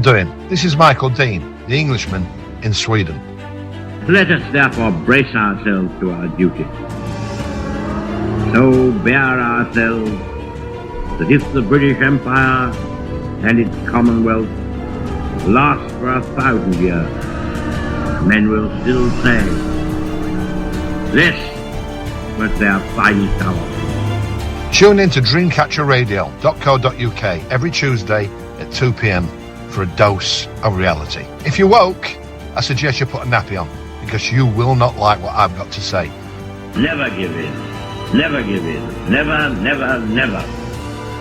Doing. This is Michael Dean, the Englishman in Sweden. Let us therefore brace ourselves to our duty. So bear ourselves that if the British Empire and its Commonwealth last for 1,000 years, men will still say, this was their finest hour. Tune in to dreamcatcherradio.co.uk every Tuesday at 2 p.m. for a dose of reality. If you're woke, I suggest you put a nappy on, because you will not like what I've got to say. Never give in. Never give in. Never, never, never.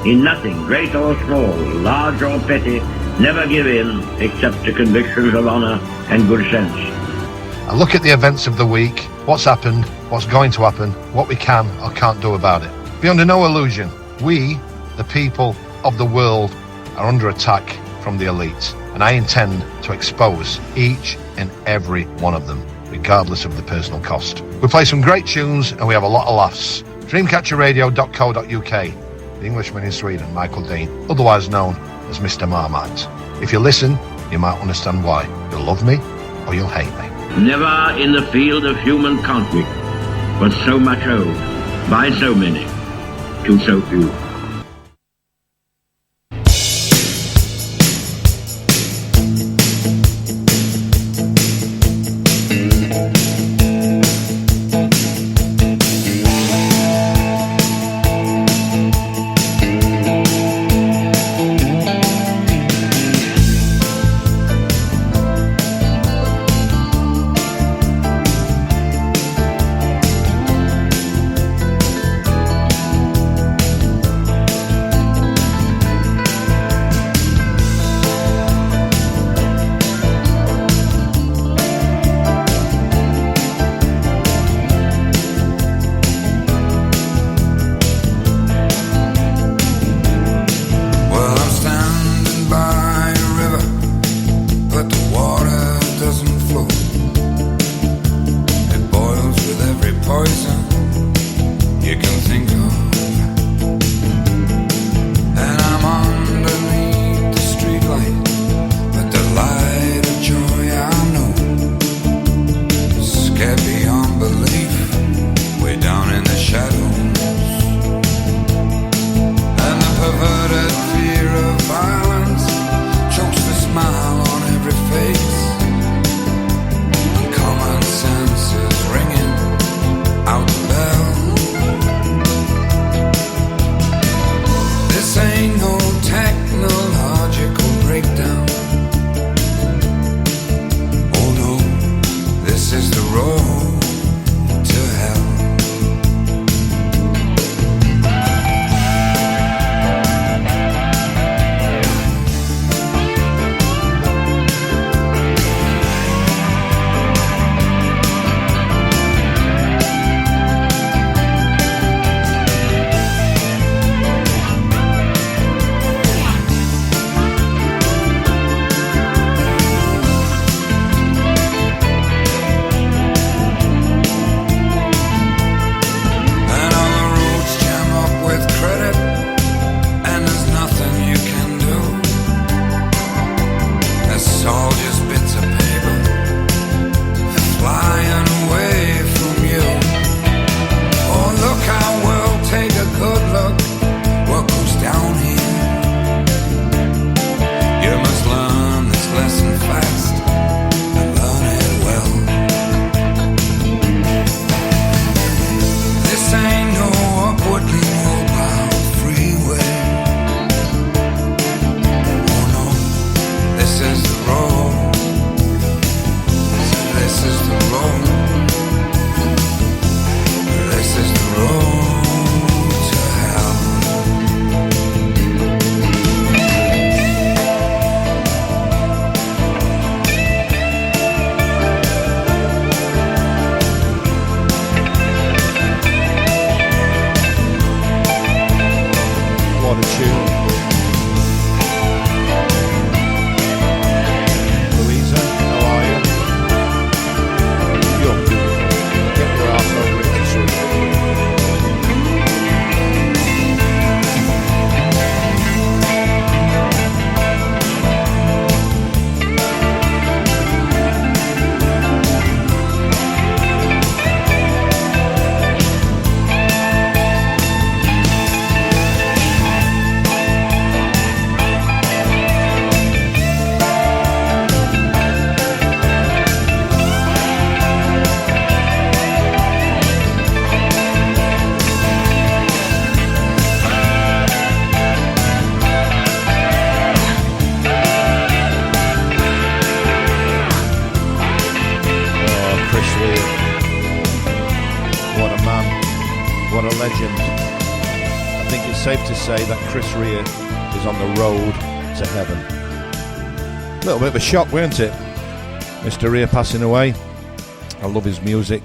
In nothing, great or small, large or petty, never give in except to convictions of honour and good sense. I look at the events of the week, what's happened, what's going to happen, what we can or can't do about it. Be under no illusion, we, the people of the world, are under attack from the elite, and I intend to expose each and every one of them, regardless of the personal cost. We play some great tunes and we have a lot of laughs. Dreamcatcherradio.co.uk, the Englishman in Sweden, Michael Dean, otherwise known as Mr Marmite. If you listen, you might understand why. You'll love me or you'll hate me. Never in the field of human conflict was so much owed by so many to so few. legend. I think it's safe to say that Chris Rea is on the road to heaven. A little bit of a shock, weren't it? Mr Rea passing away. I love his music.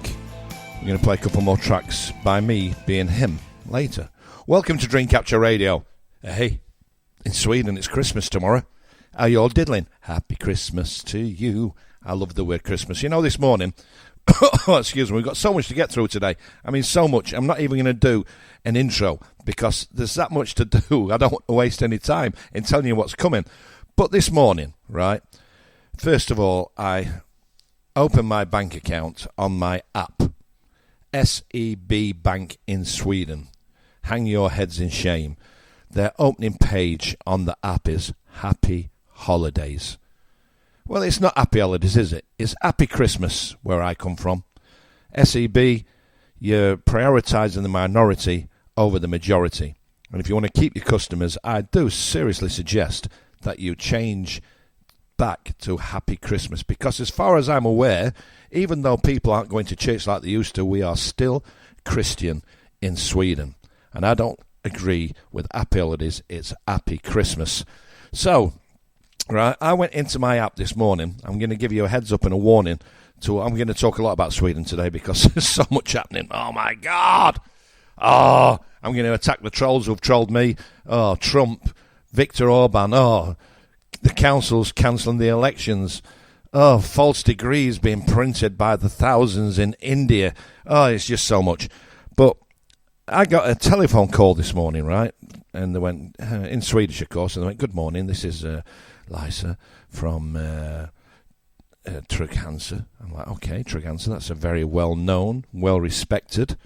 I'm going to play a couple more tracks by me being him later. Welcome to Dream Capture Radio. Hey, in Sweden it's Christmas tomorrow. How you all diddling? Happy Christmas to you. I love the word Christmas. You know, this morning, excuse me, we've got so much to get through today. I mean, so much. I'm not even going to do an intro because there's that much to do. I don't want to waste any time in telling you what's coming. But this morning, right, first of all, I opened my bank account on my app, SEB Bank in Sweden. Hang your heads in shame. Their opening page on the app is Happy Holidays. Well, it's not Happy Holidays, is it? It's Happy Christmas, where I come from. SEB, you're prioritising the minority over the majority. And if you want to keep your customers, I do seriously suggest that you change back to Happy Christmas. Because as far as I'm aware, even though people aren't going to church like they used to, we are still Christian in Sweden. And I don't agree with Happy Holidays. It's Happy Christmas. So, right, I went into my app this morning. I'm going to give you a heads up and a warning. I'm going to talk a lot about Sweden today because there's so much happening. Oh, my God. Oh, I'm going to attack the trolls who've trolled me. Oh, Trump, Viktor Orban. Oh, the council's cancelling the elections. Oh, false degrees being printed by the thousands in India. Oh, it's just so much. But I got a telephone call this morning, right? And they went, in Swedish, of course, and they went, good morning, this is Lisa from Trygg-Hansa. I'm like, okay, Trygg-Hansa, that's a very well-known, well-respected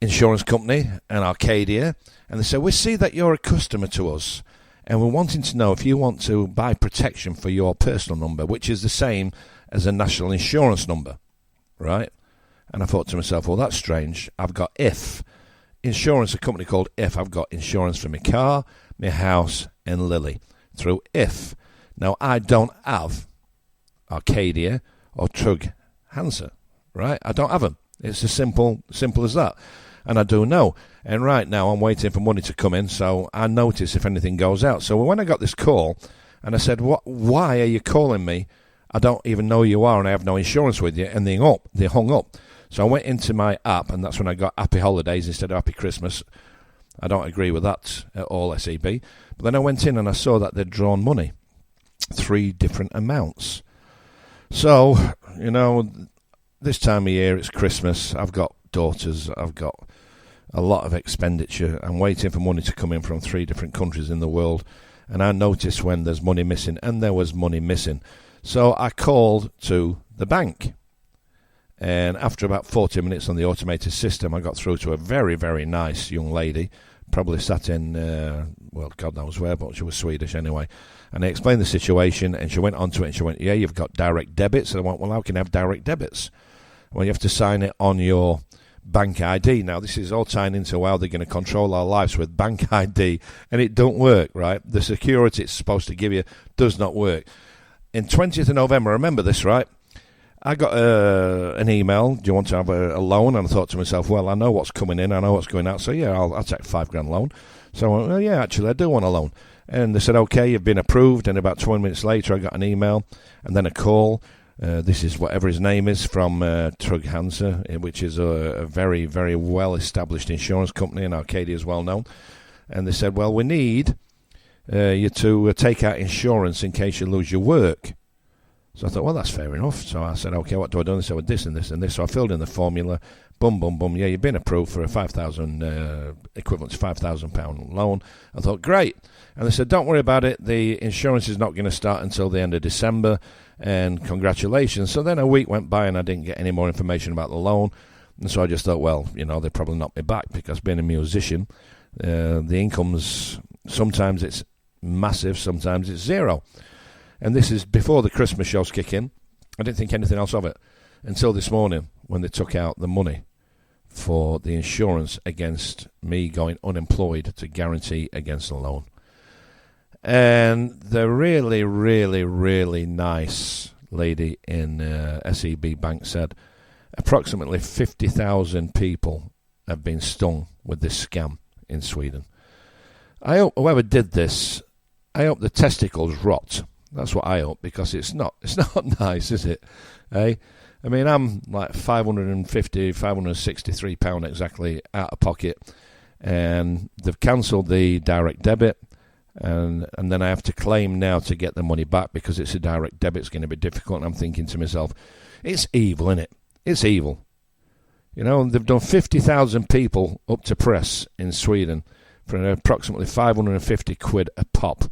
insurance company, and Arcadia. And they said, we see that you're a customer to us, and we're wanting to know if you want to buy protection for your personal number, which is the same as a national insurance number, right? And I thought to myself, well, that's strange. I've got If. Insurance, a company called If. I've got insurance for my car, my house, and Lily through If. Now, I don't have Arcadia or Trygg-Hansa, right? I don't have them. It's as simple as that. And I do know. And right now, I'm waiting for money to come in, so I notice if anything goes out. So when I got this call, and I said, why are you calling me? I don't even know who you are, and I have no insurance with you. And they hung up. So I went into my app, and that's when I got Happy Holidays instead of Happy Christmas. I don't agree with that at all, SEB. But then I went in and I saw that they'd drawn money, 3 different amounts. So, you know, this time of year, it's Christmas. I've got daughters. I've got a lot of expenditure. I'm waiting for money to come in from 3 different countries in the world. And I notice when there's money missing, and there was money missing. So I called to the bank. And after about 40 minutes on the automated system, I got through to a very, very nice young lady, probably sat in, well, God knows where, but she was Swedish anyway. And I explained the situation, and she went onto it, and she went, yeah, you've got direct debits. And I went, well, how can I have direct debits? Well, you have to sign it on your bank ID. Now, this is all tying into how they're going to control our lives with bank ID, and it don't work, right? The security it's supposed to give you does not work. In 20th of November, remember this, right? I got an email, do you want to have a loan? And I thought to myself, well, I know what's coming in, I know what's going out, so yeah, I'll take $5,000 loan. So I went, well, yeah, actually, I do want a loan. And they said, okay, you've been approved. And about 20 minutes later, I got an email and then a call. This is whatever his name is from Trygg-Hansa, which is a very, very well-established insurance company, and Arcadia is well known. And they said, well, we need you to take out insurance in case you lose your work. So I thought, well, that's fair enough. So I said, okay, what do I do? And they said, well, this and this and this. So I filled in the formula. Boom, boom, boom. Yeah, you've been approved for a £5,000 equivalent to £5,000 loan. I thought, great. And they said, don't worry about it. The insurance is not going to start until the end of December. And congratulations. So then a week went by and I didn't get any more information about the loan. And so I just thought, well, you know, they probably knocked me back because being a musician, the income's, sometimes it's massive, sometimes it's zero. And this is before the Christmas shows kick in. I didn't think anything else of it until this morning when they took out the money for the insurance against me going unemployed to guarantee against the loan. And the really, really, really nice lady in SEB Bank said approximately 50,000 people have been stung with this scam in Sweden. I hope whoever did this, I hope the testicles rot. That's what I hope, because it's not nice, is it? Eh? I mean, I'm like £563 exactly out of pocket, and they've cancelled the direct debit, and then I have to claim now to get the money back because it's a direct debit. It's going to be difficult, and I'm thinking to myself, it's evil, isn't it? It's evil. You know, they've done 50,000 people up to press in Sweden for approximately 550 quid a pop.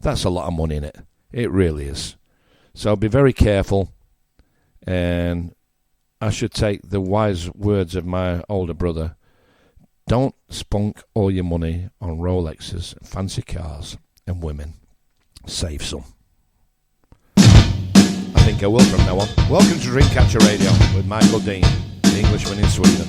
That's a lot of money, in it. It really is. So be very careful, and I should take the wise words of my older brother. Don't spunk all your money on Rolexes, fancy cars, and women. Save some. I think I will from now on. Welcome to Dreamcatcher Radio with Michael Dean, the Englishman in Sweden.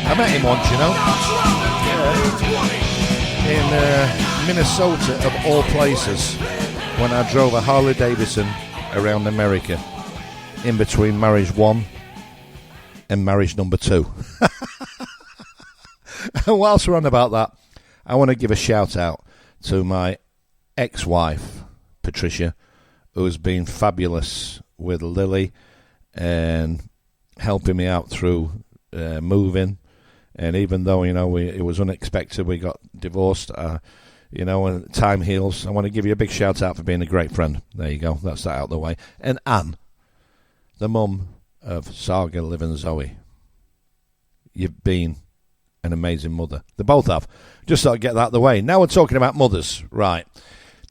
I met him once, you know. Yeah. In Minnesota, of all places, when I drove a Harley Davidson around America, in between marriage 1 and marriage number 2. And whilst we're on about that, I want to give a shout out to my ex-wife, Patricia, who's been fabulous with Lily and helping me out through moving. And even though, you know, it was unexpected, we got divorced, you know, and time heals. I want to give you a big shout out for being a great friend. There you go, that's that out of the way. And Anne, the mum of Saga, Liv and Zoe. you've been an amazing mother. They both have. Just thought I'd get that out of the way. Now we're talking about mothers. Right.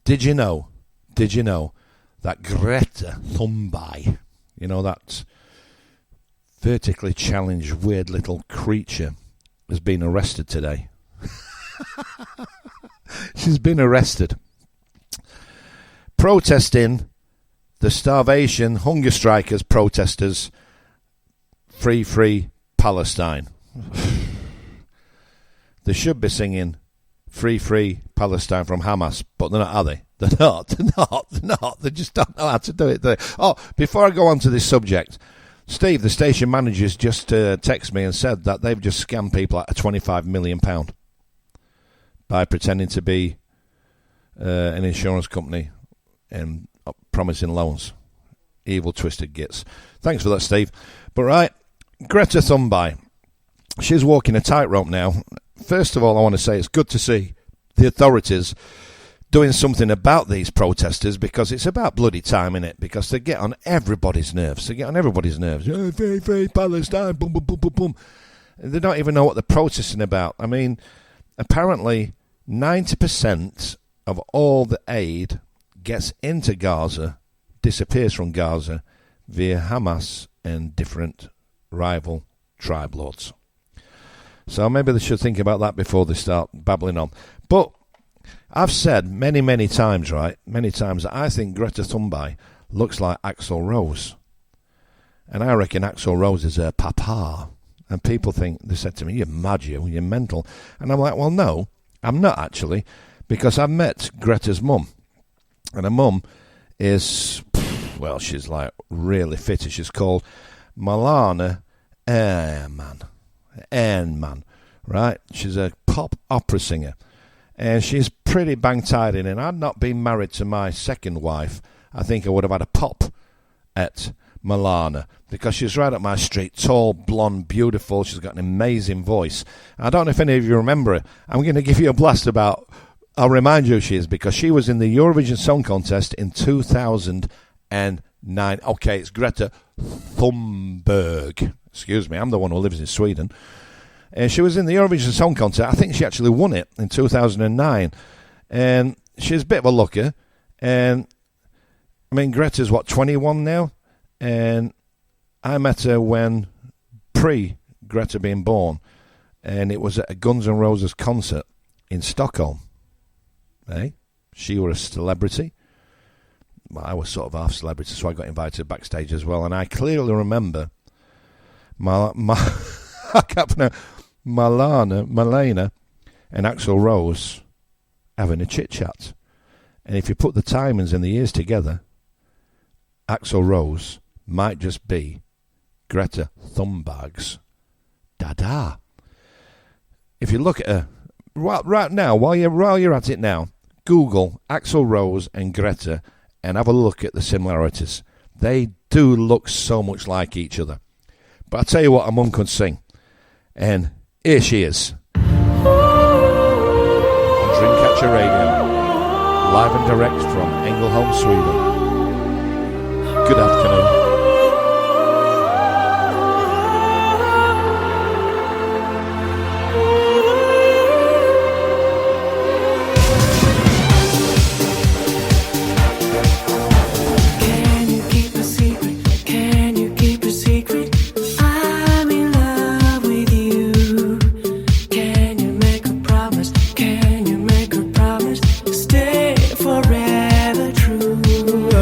Did you know that Greta Thunberg, that vertically challenged weird little creature, has been arrested today? She's been arrested. Protesting the starvation, hunger strikers, protesters, free Palestine. They should be singing free Palestine from Hamas, but they're not, are they? They're not. They just don't know how to do it. Oh, before I go on to this subject, Steve, the station managers, just texted me and said that they've just scammed people out of £25 million by pretending to be an insurance company and promising loans. Evil, twisted gits. Thanks for that, Steve. But right, Greta Thunberg, she's walking a tightrope now. First of all, I want to say it's good to see the authorities doing something about these protesters, because it's about bloody time, innit? Because they get on everybody's nerves. Oh, free Palestine, boom, boom, boom, boom, boom. They don't even know what they're protesting about. I mean, apparently 90% of all the aid gets into Gaza, disappears from Gaza via Hamas and different rival tribe lords. So maybe they should think about that before they start babbling on. But I've said many times, that I think Greta Thunberg looks like Axl Rose. And I reckon Axl Rose is her papa. And people think, they said to me, you're mad, you're mental. And I'm like, well, no, I'm not actually, because I've met Greta's mum. And her mum is, well, she's like really fit. She's called Malana Ernman, right? She's a pop opera singer. And she's pretty bang-tied in. And I'd not been married to my second wife, I think I would have had a pop at Malana, because she's right up my street. Tall, blonde, beautiful. She's got an amazing voice. I don't know if any of you remember her. I'm going to give you a blast about... I'll remind you who she is, because she was in the Eurovision Song Contest in 2009. Okay, it's Greta Thunberg. Excuse me, I'm the one who lives in Sweden. And she was in the Eurovision Song Contest. I think she actually won it in 2009. And she's a bit of a looker. And, I mean, Greta's, 21 now? And I met her when, pre-Greta being born, and it was at a Guns N' Roses concert in Stockholm. She was a celebrity. Well, I was sort of half celebrity, so I got invited backstage as well. And I clearly remember Malena and Axl Rose having a chit-chat. And if you put the timings and the years together, Axl Rose might just be Greta Thunberg's dada. If you look at her right now, while you're at it now, Google Axl Rose and Greta and have a look at the similarities. They do look so much like each other. But I'll tell you what, a mum could sing. And here she is. On Dreamcatcher Radio. Live and direct from Ängelholm, Sweden. Good afternoon. Forever true.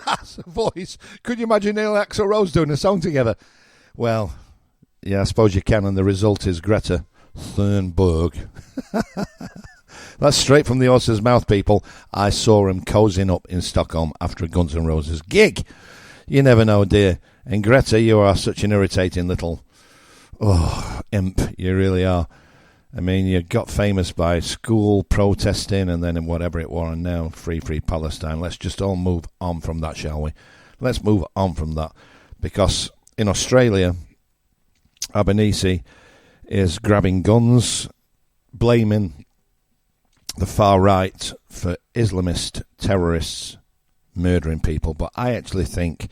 That's a voice. Could you imagine Neil and Axl Rose doing a song together? Well, yeah, I suppose you can, and the result is Greta Thunberg. That's straight from the horse's mouth, people. I saw him cozying up in Stockholm after a Guns N' Roses gig. You never know, dear. And Greta, you are such an irritating little imp. You really are. I mean, you got famous by school protesting and then whatever it was, and now free Palestine. Let's just all move on from that, shall we? Let's move on from that. Because in Australia, Albanese is grabbing guns, blaming the far right for Islamist terrorists murdering people. But I actually think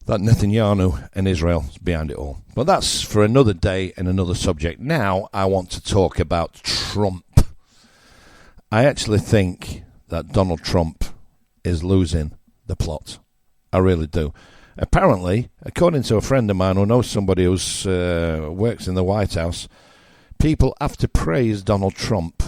that Netanyahu and Israel is behind it all. But that's for another day and another subject. Now I want to talk about Trump. I actually think that Donald Trump is losing the plot. I really do. Apparently, according to a friend of mine who knows somebody who works in the White House, people have to praise Donald Trump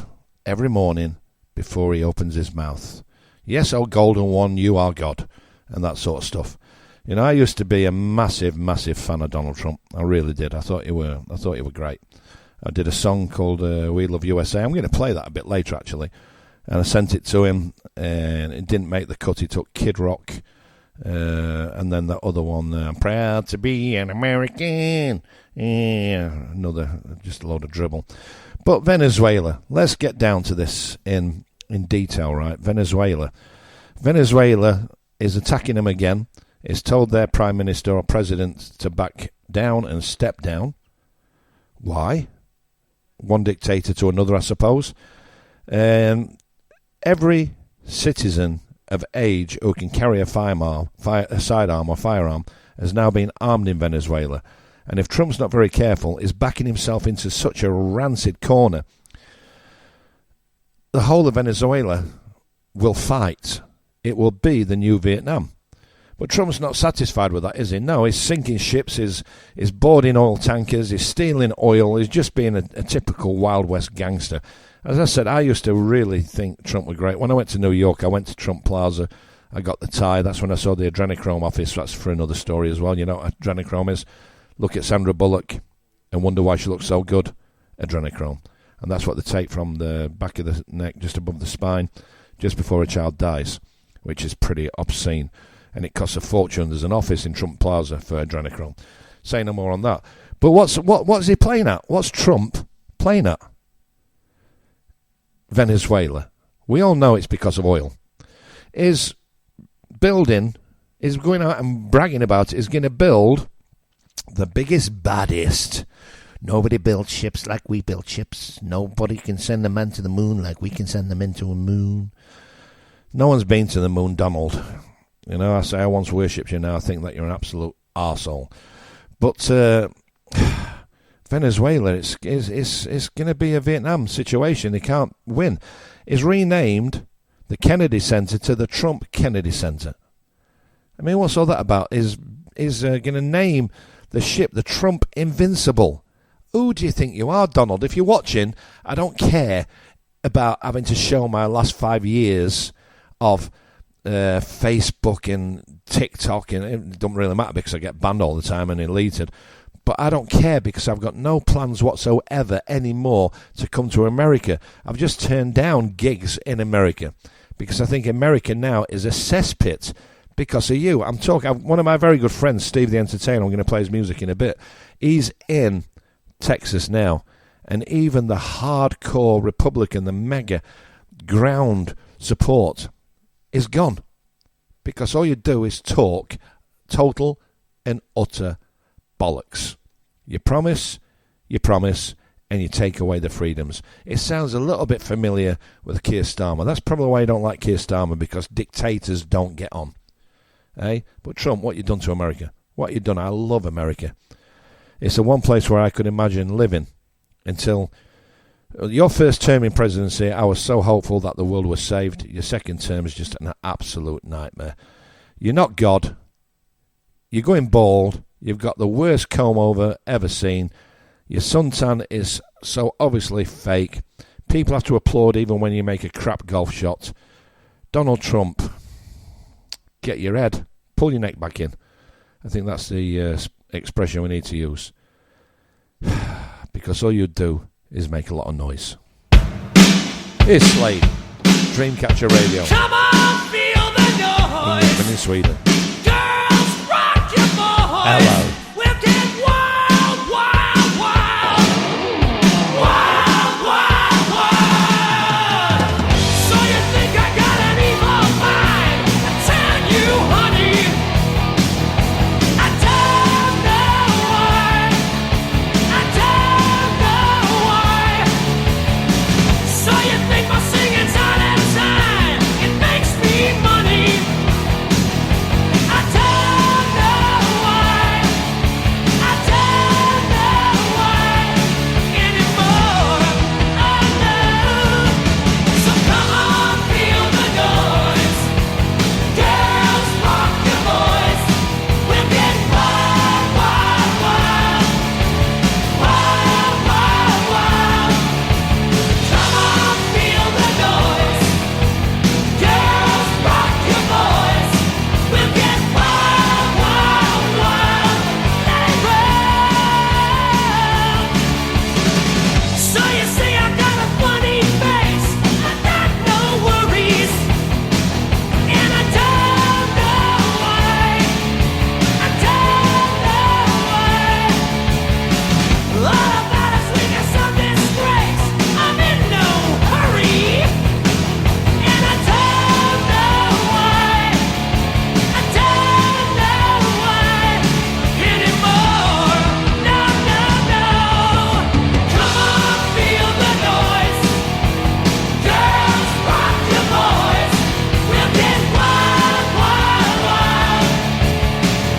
every morning before he opens his mouth. Yes, oh golden one, you are God, and that sort of stuff. You know, I used to be a massive fan of Donald Trump. I really did. I thought he were great. I did a song called "We Love USA." I'm going to play that a bit later, actually. And I sent it to him, and it didn't make the cut. He took Kid Rock, and then that other one, "I'm proud to be an American." Another, just a load of dribble. But Venezuela. Let's get down to this in detail, right? Venezuela is attacking him again. It's told their prime minister or president to back down and step down. Why? One dictator to another, I suppose. Every citizen of age who can carry a sidearm or firearm has now been armed in Venezuela. And if Trump's not very careful, is backing himself into such a rancid corner, the whole of Venezuela will fight. It will be the new Vietnam. But Trump's not satisfied with that, is he? No, he's sinking ships, he's boarding oil tankers, he's stealing oil, he's just being a typical Wild West gangster. As I said, I used to really think Trump was great. When I went to New York, I went to Trump Plaza, I got the tie, that's when I saw the adrenochrome office. That's for another story as well. You know what adrenochrome is? Look at Sandra Bullock and wonder why she looks so good. Adrenochrome. And that's what they take from the back of the neck, just above the spine, just before a child dies, which is pretty obscene. And it costs a fortune. There's an office in Trump Plaza for adrenochrome. Say no more on that. But what's he playing at? What's Trump playing at? Venezuela. We all know it's because of oil. Is going out and bragging about it, is going to build the biggest, baddest. Nobody builds ships like we build ships. Nobody can send a man to the moon like we can send them into a moon. No one's been to the moon, Donald. You know, I say I once worshipped you, now I think that you're an absolute arsehole. But Venezuela, it's going to be a Vietnam situation. They can't win. It's renamed the Kennedy Center to the Trump Kennedy Center. I mean, what's all that about? Is going to name the ship the Trump Invincible. Who do you think you are, Donald? If you're watching, I don't care about having to show my last 5 years of Facebook and TikTok, and it doesn't really matter because I get banned all the time and deleted. But I don't care because I've got no plans whatsoever anymore to come to America. I've just turned down gigs in America because I think America now is a cesspit because of you. One of my very good friends, Steve the Entertainer, I'm going to play his music in a bit. He's in Texas now, and even the hardcore Republican, the mega ground support is gone because all you do is talk total and utter bollocks. You promise, and you take away the freedoms. It sounds a little bit familiar with Keir Starmer. That's probably why I don't like Keir Starmer, because dictators don't get on. Eh? But Trump, what you done to America? What you done? I love America. It's the one place where I could imagine living until your first term in presidency. I was so hopeful that the world was saved. Your second term is just an absolute nightmare. You're not God. You're going bald. You've got the worst comb over ever seen. Your suntan is so obviously fake. People have to applaud even when you make a crap golf shot. Donald Trump, get your head, pull your neck back in. I think that's the expression we need to use. Because all you do is make a lot of noise. Here's Slade, Dreamcatcher Radio. Come on, feel the noise. Englishman in Sweden. Girls, rock your voice. Hello. We'll get wild, wild, wild. Wild, wild, wild. So you think I got an evil mind? I tell you, honey, I don't know why. I don't know why. So you think my singing's all that time? It makes me money. I don't know why. I don't know why anymore. I know. So come on, feel the noise. Girls, rock your voice. We'll get wild, wild, wild. Wild, wild, wild. Come on, feel the noise. Girls, rock your voice. We'll get wild, wild, wild. Let it run. So you see I got a funny face. I got no worries. And I don't know why. I don't know why. All about us we got some disgrace. I'm in no hurry. And I don't know why. I don't know why anymore. No, no, no. Come on, feel the noise. Girls, rock your voice. We'll get wild, wild, wild.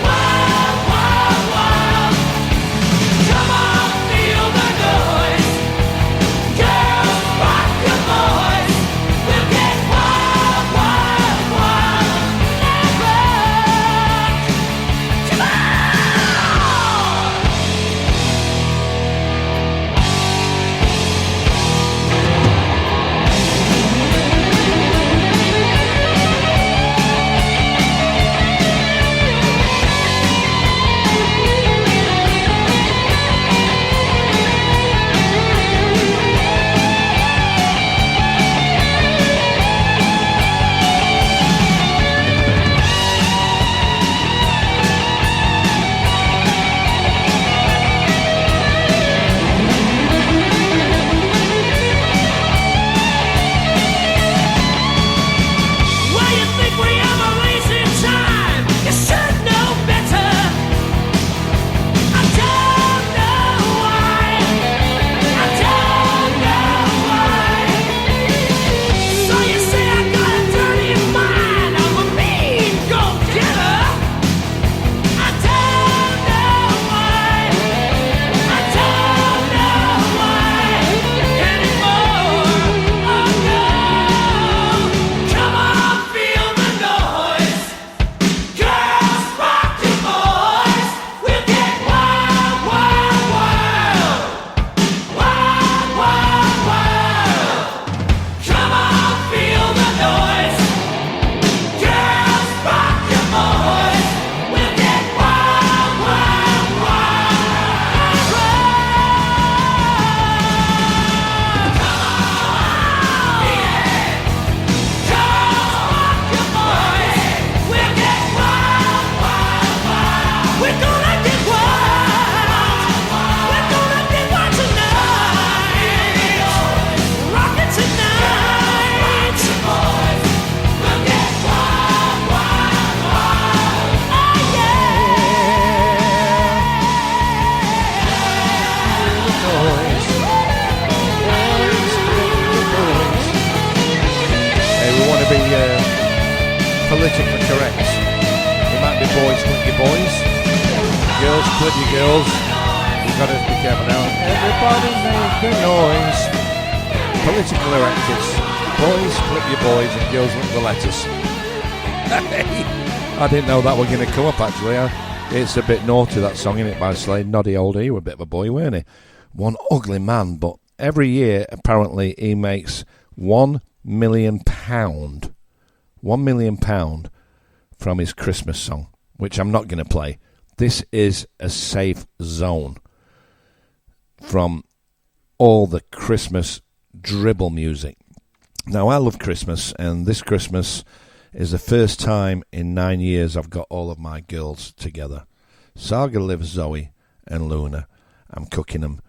Wild, wild, wild. Come on, feel the noise. Girls, rock your voice. We'll get wild, wild, wild. Let rock. Come on. Why you think we have a wasting time? You should know better. I don't know why. I don't know why. So you say I got a dirty mind. I'm a mean go-getter. I don't know why. I don't know why anymore. Oh no. Come on, feel the noise. Girls, rock your voice. We'll get wild, wild, wild. Wild, wild, wild. Come on, feel the noise. Girls, rock your voice. We'll get wild, wild, wild. Come on, yeah. Girls, rock your voice. We'll get wild, wild, wild. We're gonna get wild. We're gonna get wild tonight. Rock it tonight. We'll get wild, wild, wild. Oh Hey, we want to be politically correct. You might be boys, clip your boys. Girls, clip your girls. You've got to be careful now. Everybody make a noise. Politically correct is boys, clip your boys, and girls, look the letters. Hey, I didn't know that was going to come up, actually. It's a bit naughty, that song, isn't it, by Slade? Noddy Oldie, you were a bit of a boy, weren't he? One ugly man, but every year, apparently, he makes £1 million. £1 million from his Christmas song, which I'm not going to play. This is a safe zone from all the Christmas dribble music. Now, I love Christmas, and this Christmas is the first time in 9 years I've got all of my girls together. Saga lives Zoe and Luna. I'm cooking them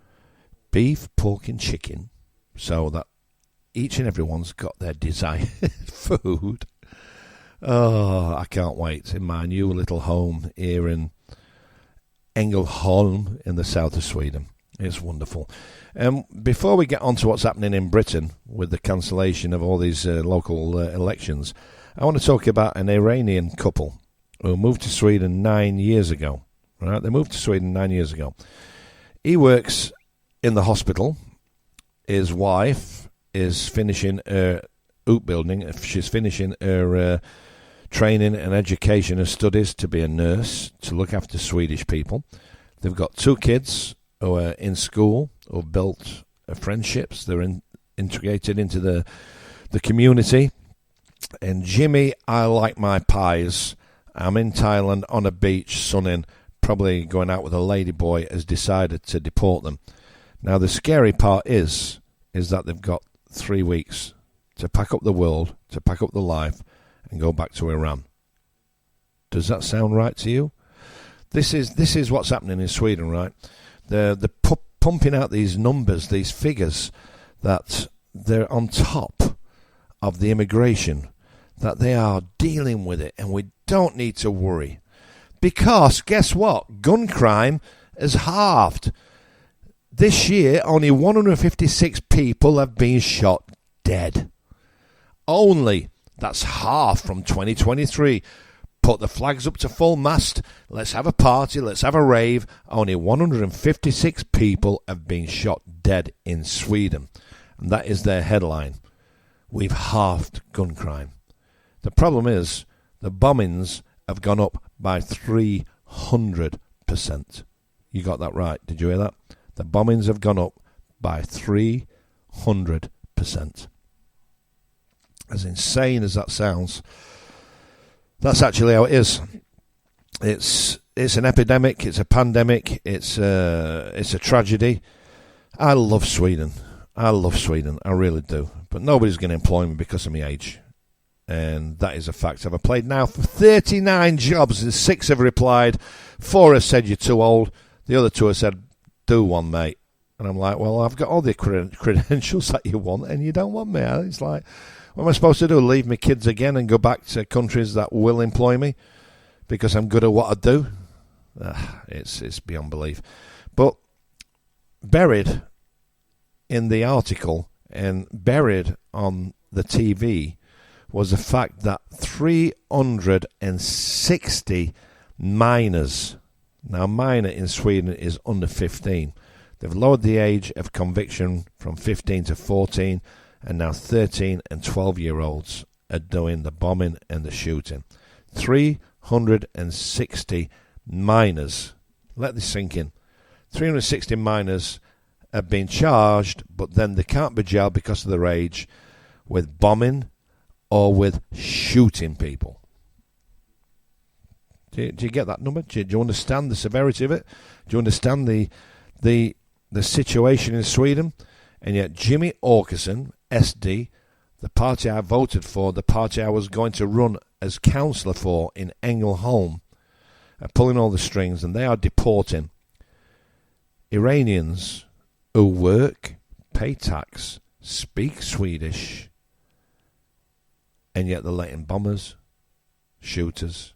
beef, pork and chicken so that each and everyone's got their desired food. Oh, I can't wait in my new little home here in Ängelholm in the south of Sweden. It's wonderful. Before we get on to what's happening in Britain with the cancellation of all these local elections, I want to talk about an Iranian couple who moved to Sweden 9 years ago. Right? They moved to Sweden 9 years ago. He works in the hospital. His wife is finishing her utbildning. She's finishing her training and education and studies to be a nurse, to look after Swedish people. They've got 2 kids who are in school, who have built friendships. They're integrated into the community. And Jimmy, I like my pies. I'm in Thailand on a beach, sunning, probably going out with a ladyboy, has decided to deport them. Now, the scary part is that they've got 3 weeks to pack up the world, to pack up the life, and go back to Iran. Does that sound right to you? This is what's happening in Sweden, right? They're pumping out these numbers, these figures, that they're on top of the immigration, that they are dealing with it, and we don't need to worry. Because, guess what? Gun crime has halved. This year, only 156 people have been shot dead. Only. That's half from 2023. Put the flags up to full mast. Let's have a party. Let's have a rave. Only 156 people have been shot dead in Sweden. And that is their headline. We've halved gun crime. The problem is the bombings have gone up by 300%. You got that right. Did you hear that? The bombings have gone up by 300%. As insane as that sounds, that's actually how it is. It's an epidemic. It's a pandemic. It's a tragedy. I love Sweden. I really do. But nobody's going to employ me because of my age. And that is a fact. I've applied now for 39 jobs. And 6 have replied. 4 have said you're too old. The other 2 have said, do one, mate. And I'm like, well, I've got all the credentials that you want, and you don't want me. It's like, what am I supposed to do? Leave my kids again and go back to countries that will employ me because I'm good at what I do? It's beyond belief. But buried in the article and buried on the TV was the fact that 360 minors, now minor in Sweden is under 15, they've lowered the age of conviction from 15 to 14, and now 13 and 12-year-olds are doing the bombing and the shooting. 360 minors. Let this sink in. 360 minors have been charged, but then they can't be jailed because of their age with bombing or with shooting people. Do you get that number? Do you understand the severity of it? Do you understand the situation in Sweden? And yet Jimmy Åkesson, SD, the party I voted for, the party I was going to run as councillor for in Ängelholm, are pulling all the strings, and they are deporting Iranians who work, pay tax, speak Swedish, and yet they're letting bombers, shooters,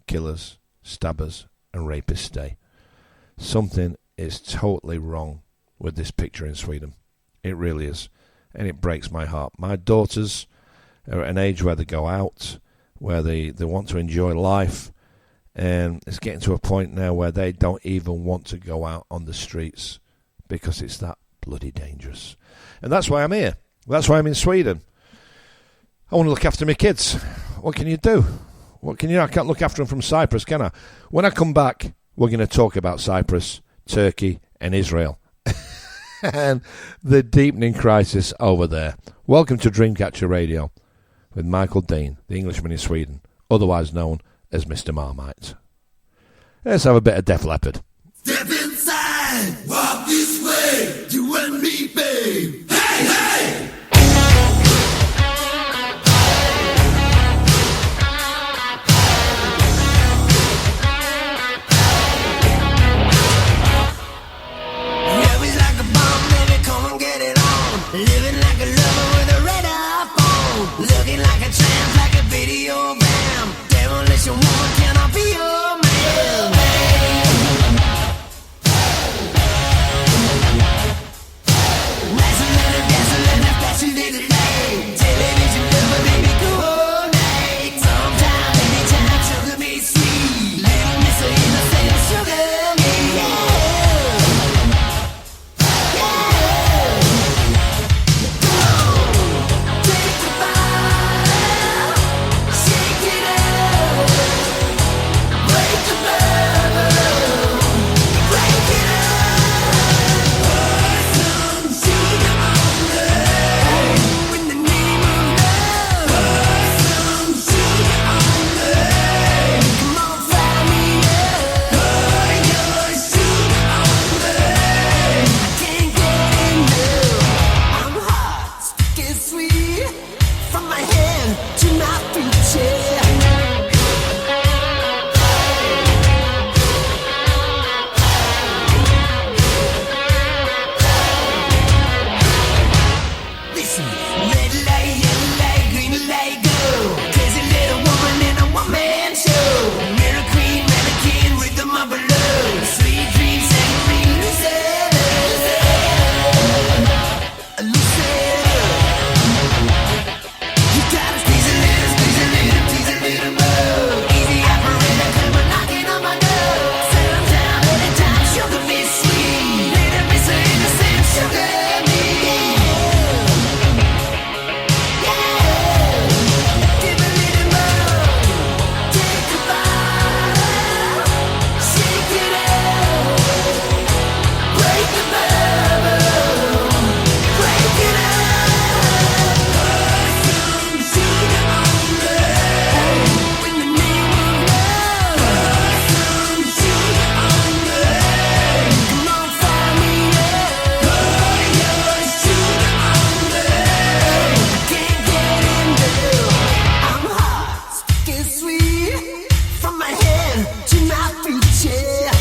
killers, stabbers, and rapists stay. Something is totally wrong with this picture in Sweden. It really is. And it breaks my heart. My daughters are at an age where they go out, where they want to enjoy life, and it's getting to a point now where they don't even want to go out on the streets because it's that bloody dangerous. And that's why I'm here. That's why I'm in Sweden. I want to look after my kids. What can you do? What can you do? I can't look after them from Cyprus, can I? When I come back, we're going to talk about Cyprus, Turkey, and Israel. and the deepening crisis over there. Welcome to Dreamcatcher Radio with Michael Dean, the Englishman in Sweden, otherwise known as Mr Marmite. Let's have a bit of Def Leppard. Step inside, walk this way, you and me, babe. Hey, hey! Yeah, we like a bomb, baby, come and get it on. Living like a lover with a red iPhone. Looking like a tramp, like a video bam. Demolition woman, can I be your man? Television lover, baby, go all night. Sometime, anytime, sugar me sweet. Little Miss Innocent, sugar me, yeah. Come on, take the fire, shake it up, break the bubble, break it up. Pour some sugar on me. In the name of love, pour some sugar on me. Come on, fry me up. Pour your sugar on me. I can't get enough. I'm hot, sticky sweet, from my head to my feet. Listen, red light, yellow light, green light, go. Crazy little woman in a one-man show. Mirror queen, mannequin, rhythm of a love. Sweet dreams, angry, Lucetta. You gotta squeeze a little, tease a little more. Easy operator, come on knocking on my door. Sometime, anytime, sugar me sweet. Little Miss Innocent, sugar me. Give a little more, take a bite, shake it up, break the bubble, break it up. Pour some sugar on me. In the name of love, pour some sugar on me. Come on, fry me up. Pour your sugar on me. I can't get enough. I'm hot, sticky sweet, from my head to my feet, yeah.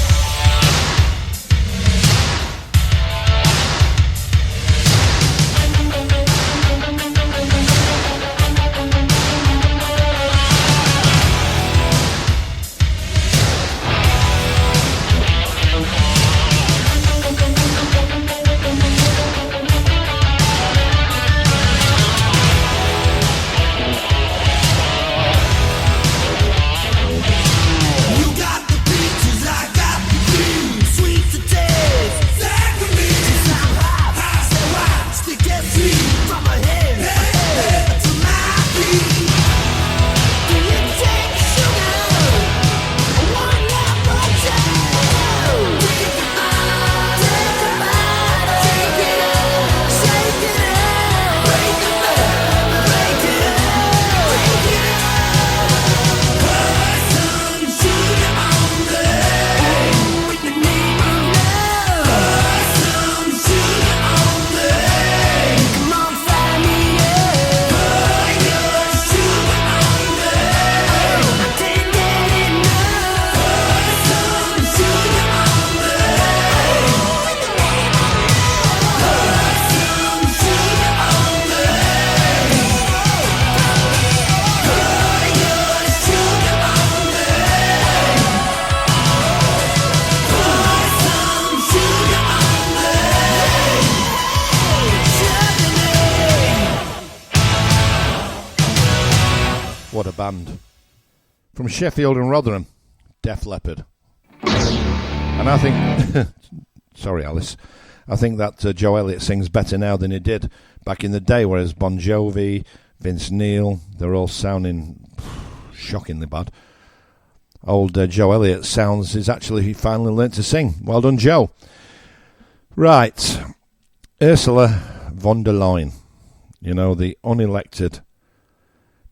You got the peaches, I got the cream. Sweet to taste, saccharin. Just I'm hot, so hot, sticky sweet, from my head to my feet. Do you take sugar? One more time. Take a bite, shake it up, break the bubble, break it up. Pour some sugar on me. In the name of love, pour some sugar on me. Come on, fry me up. Pour your sugar on me. I can't get enough. Pour some sugar on me. In the name of love, pour some sugar on me. Pour your sugar on me. Pour some sugar on me. What a band. From Sheffield and Rotherham, Def Leppard. And I think... sorry, Alice. I think that Joe Elliott sings better now than he did back in the day, whereas Bon Jovi, Vince Neil, they're all sounding shockingly bad. Old Joe Elliott sounds is actually he finally learnt to sing. Well done, Joe. Right. Ursula von der Leyen, you know, the unelected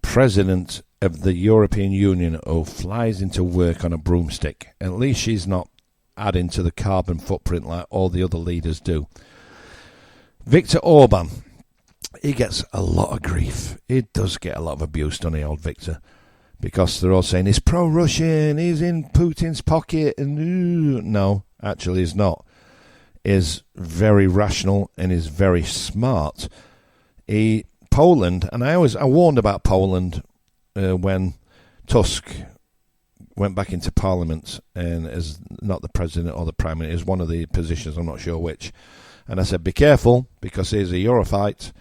president of the European Union who flies into work on a broomstick. At least she's not adding to the carbon footprint like all the other leaders do. Viktor Orban, he gets a lot of grief. He does get a lot of abuse, doesn't he, old Viktor? Because they're all saying he's pro-Russian, he's in Putin's pocket. And no, actually he's not. Is very rational and is very smart. Poland, and I warned about Poland when Tusk went back into Parliament and as not the president or the prime minister, is one of the positions, I'm not sure which. And I said, be careful, because he's a Europhite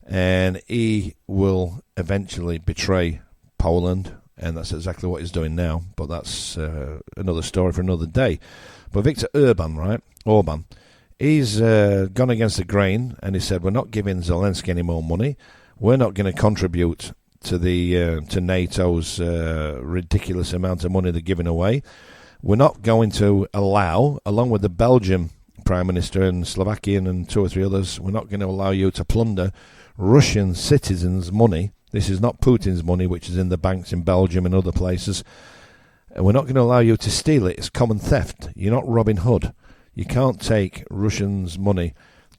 and he will eventually betray Poland, and that's exactly what he's doing now. But that's another story for another day. But Viktor Orban, he's gone against the grain, and he said, we're not giving Zelensky any more money. We're not going to contribute to to NATO's ridiculous amount of money they're giving away. We're not going to allow, along with the Belgian Prime Minister and Slovakian and 2 or 3 others, we're not going to allow you to plunder Russian citizens' money. This is not Putin's money, which is in the banks in Belgium and other places. And we're not going to allow you to steal it. It's common theft. You're not Robin Hood. You can't take Russians' money,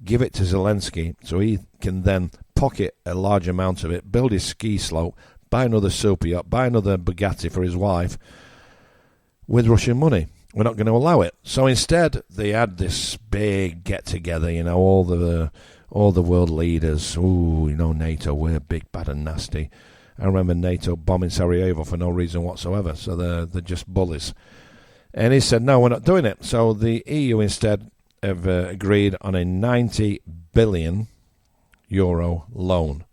give it to Zelensky, so he can then pocket a large amount of it, build his ski slope, buy another super yacht, buy another Bugatti for his wife with Russian money. We're not going to allow it. So instead, they had this big get-together, you know, all the world leaders. Ooh, you know, NATO, we're big, bad and nasty. I remember NATO bombing Sarajevo for no reason whatsoever, so they're just bullies. And he said, no, we're not doing it. So the EU instead have agreed on a 90 billion euro loan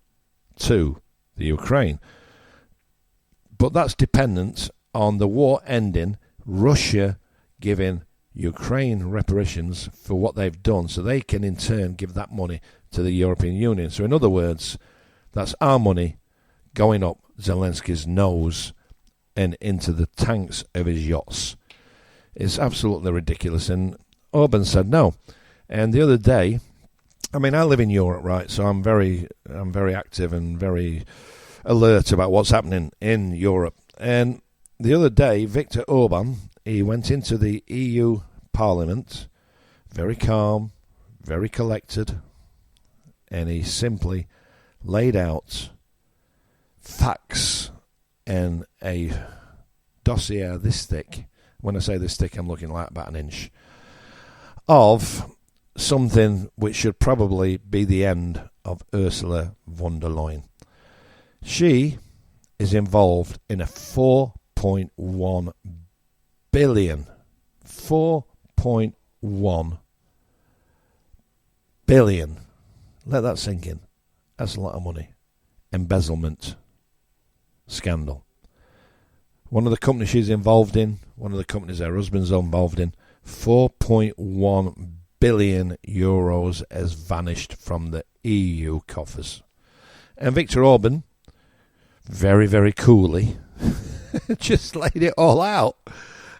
to the Ukraine. But that's dependent on the war ending, Russia giving Ukraine reparations for what they've done, so they can in turn give that money to the European Union. So in other words, that's our money going up Zelensky's nose and into the tanks of his yachts. It's absolutely ridiculous. And Orban said no. And the other day, I mean, I live in Europe, right? So I'm very active and very alert about what's happening in Europe. And the other day, Viktor Orban, he went into the EU Parliament, very calm, very collected, and he simply laid out facts and a dossier this thick. When I say this thick, I'm looking like about an inch, of something which should probably be the end of Ursula von der Leyen. She is involved in a 4.1 billion. 4.1 billion. Let that sink in. That's a lot of money. Embezzlement scandal. One of the companies she's involved in, one of the companies her husband's involved in, 4.1 billion euros has vanished from the EU coffers. And Viktor Orban, very, very coolly, just laid it all out.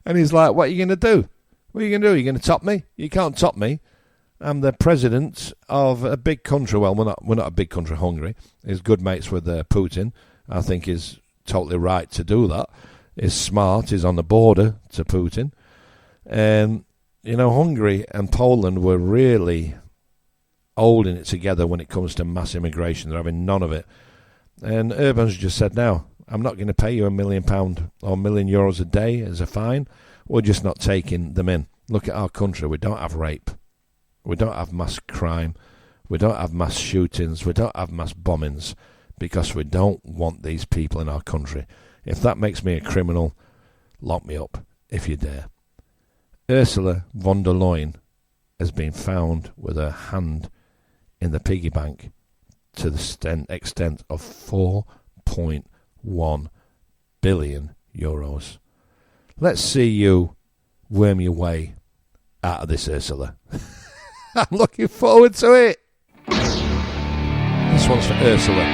And he's like, what are you going to do? What are you going to do? Are you going to top me? You can't top me. I'm the president of a big country. Well, we're not a big country, Hungary. He's good mates with Putin. I think he's totally right to do that. He's smart. He's on the border to Putin. And, you know, Hungary and Poland were really holding it together when it comes to mass immigration. They're having none of it. And Urban's just said, now, I'm not going to pay you £1 million or €1 million a day as a fine. We're just not taking them in. Look at our country. We don't have rape. We don't have mass crime. We don't have mass shootings. We don't have mass bombings because we don't want these people in our country. If that makes me a criminal, lock me up if you dare. Ursula von der Leyen has been found with her hand in the piggy bank to the extent of 4.1 billion euros. Let's see you worm your way out of this, Ursula. I'm looking forward to it. This one's for Ursula,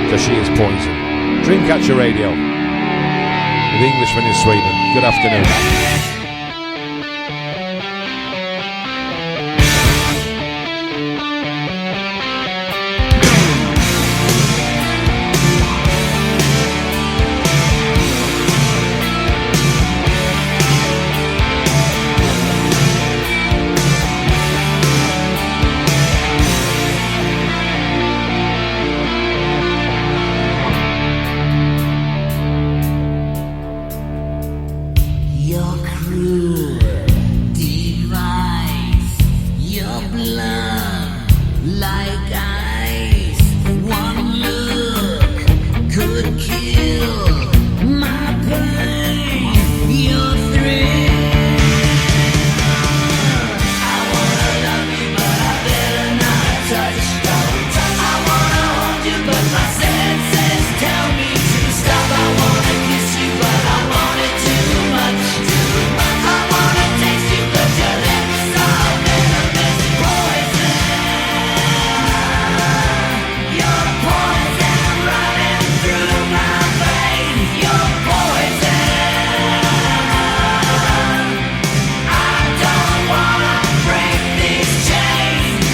because she is poison. Dreamcatcher Radio, with Englishman in Sweden. Good afternoon. feel my pain, your thrill. I wanna love you, but I better not touch. I wanna hold you, but my senses tell me to stop. I wanna kiss you, but I want it too much. I wanna taste you, but your lips are venomous poison. You're poison running through my veins. You're poison. I don't wanna break these chains.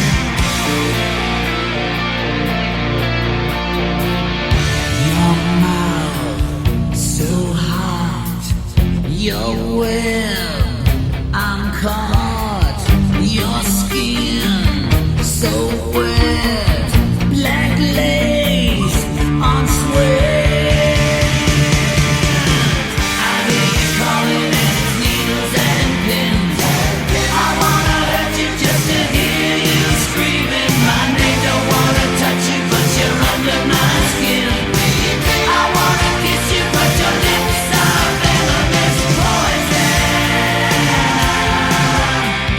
Your mouth so hot, your web I'm caught, your skin so wet, black lace on sweat. I hear you calling and it's needles and pins. I wanna hurt you just to hear you screaming my name. Don't wanna touch you, but you're under my skin. I wanna kiss you, but your lips are venomous poison.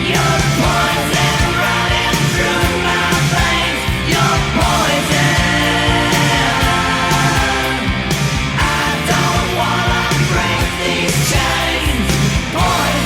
You're poison running through my veins. You're poison. I don't wanna break these chains. Poison.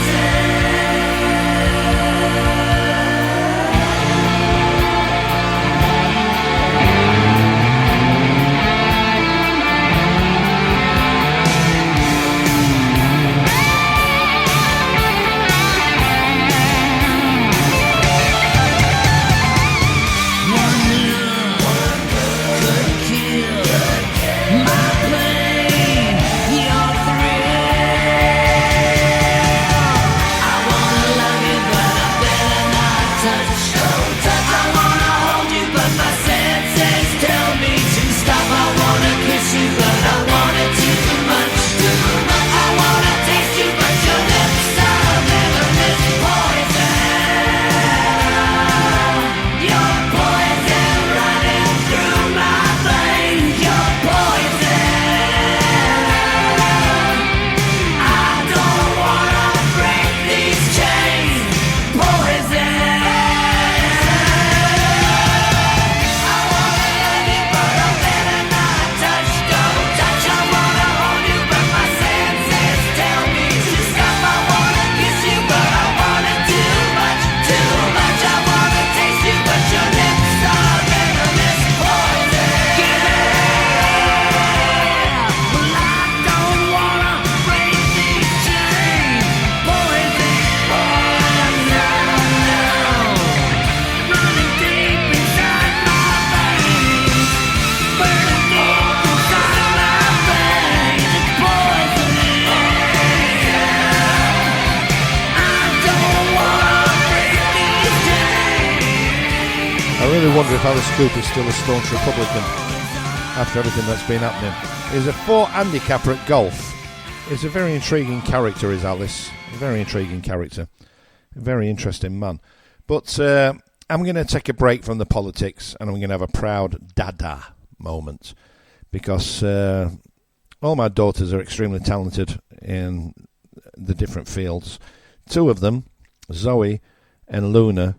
I really wonder if Alice Cooper is still a staunch Republican after everything that's been happening. He's a 4 handicapper at golf. He's a very intriguing character, is Alice. A very intriguing character. A very interesting man. But I'm going to take a break from the politics and I'm going to have a proud dada moment. Because all my daughters are extremely talented in the different fields. 2 of them, Zoe and Luna,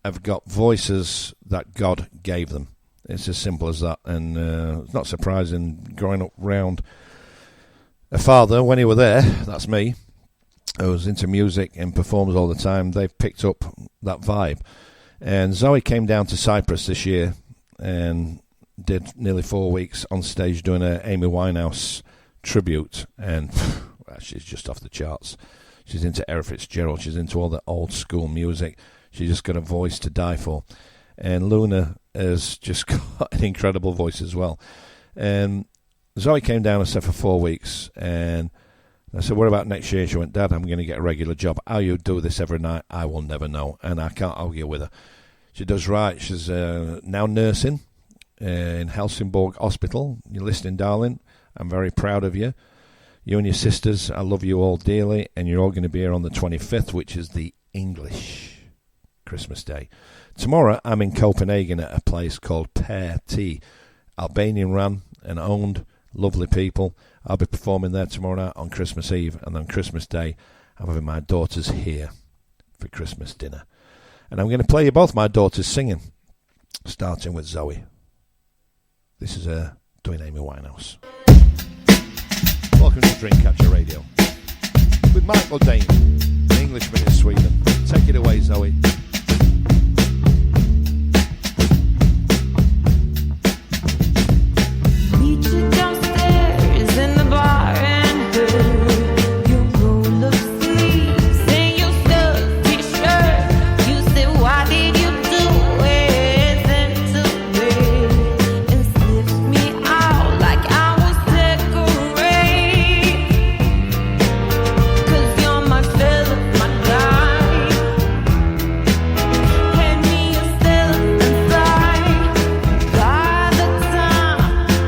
have got voices that God gave them. It's as simple as that. And it's not surprising growing up round a father, when he were there, that's me, who was into music and performs all the time, they've picked up that vibe. And Zoe came down to Cyprus this year and did nearly 4 weeks on stage doing a Amy Winehouse tribute. And well, she's just off the charts. She's into Ella Fitzgerald. She's into all the old school music. She's just got a voice to die for. And Luna has just got an incredible voice as well. And Zoe came down and said for 4 weeks. And I said, what about next year? She went, Dad, I'm going to get a regular job. How you do this every night, I will never know. And I can't argue with her. She does right. She's now nursing in Helsingborg Hospital. You're listening, darling. I'm very proud of you. You and your sisters, I love you all dearly. And you're all going to be here on the 25th, which is the English Christmas Day. Tomorrow, I'm in Copenhagen at a place called Pear Tea. Albanian ran and owned, Lovely people. I'll be performing there tomorrow night on Christmas Eve, and on Christmas Day I'm having my daughters here for Christmas dinner. And I'm going to play you both my daughters singing, starting with Zoe. This is doing Amy Winehouse. Welcome to Dreamcatcher Radio with Michael Dane, the Englishman in Sweden. Take it away, Zoe. Meet you downstairs in the bar and heard your roll of sleeves and your stuffy shirt. You said, why did you do it? Then took me and slipped me out like I was decorated. 'Cause you're my fella, my guy. Hand me a Stella and fly. By the time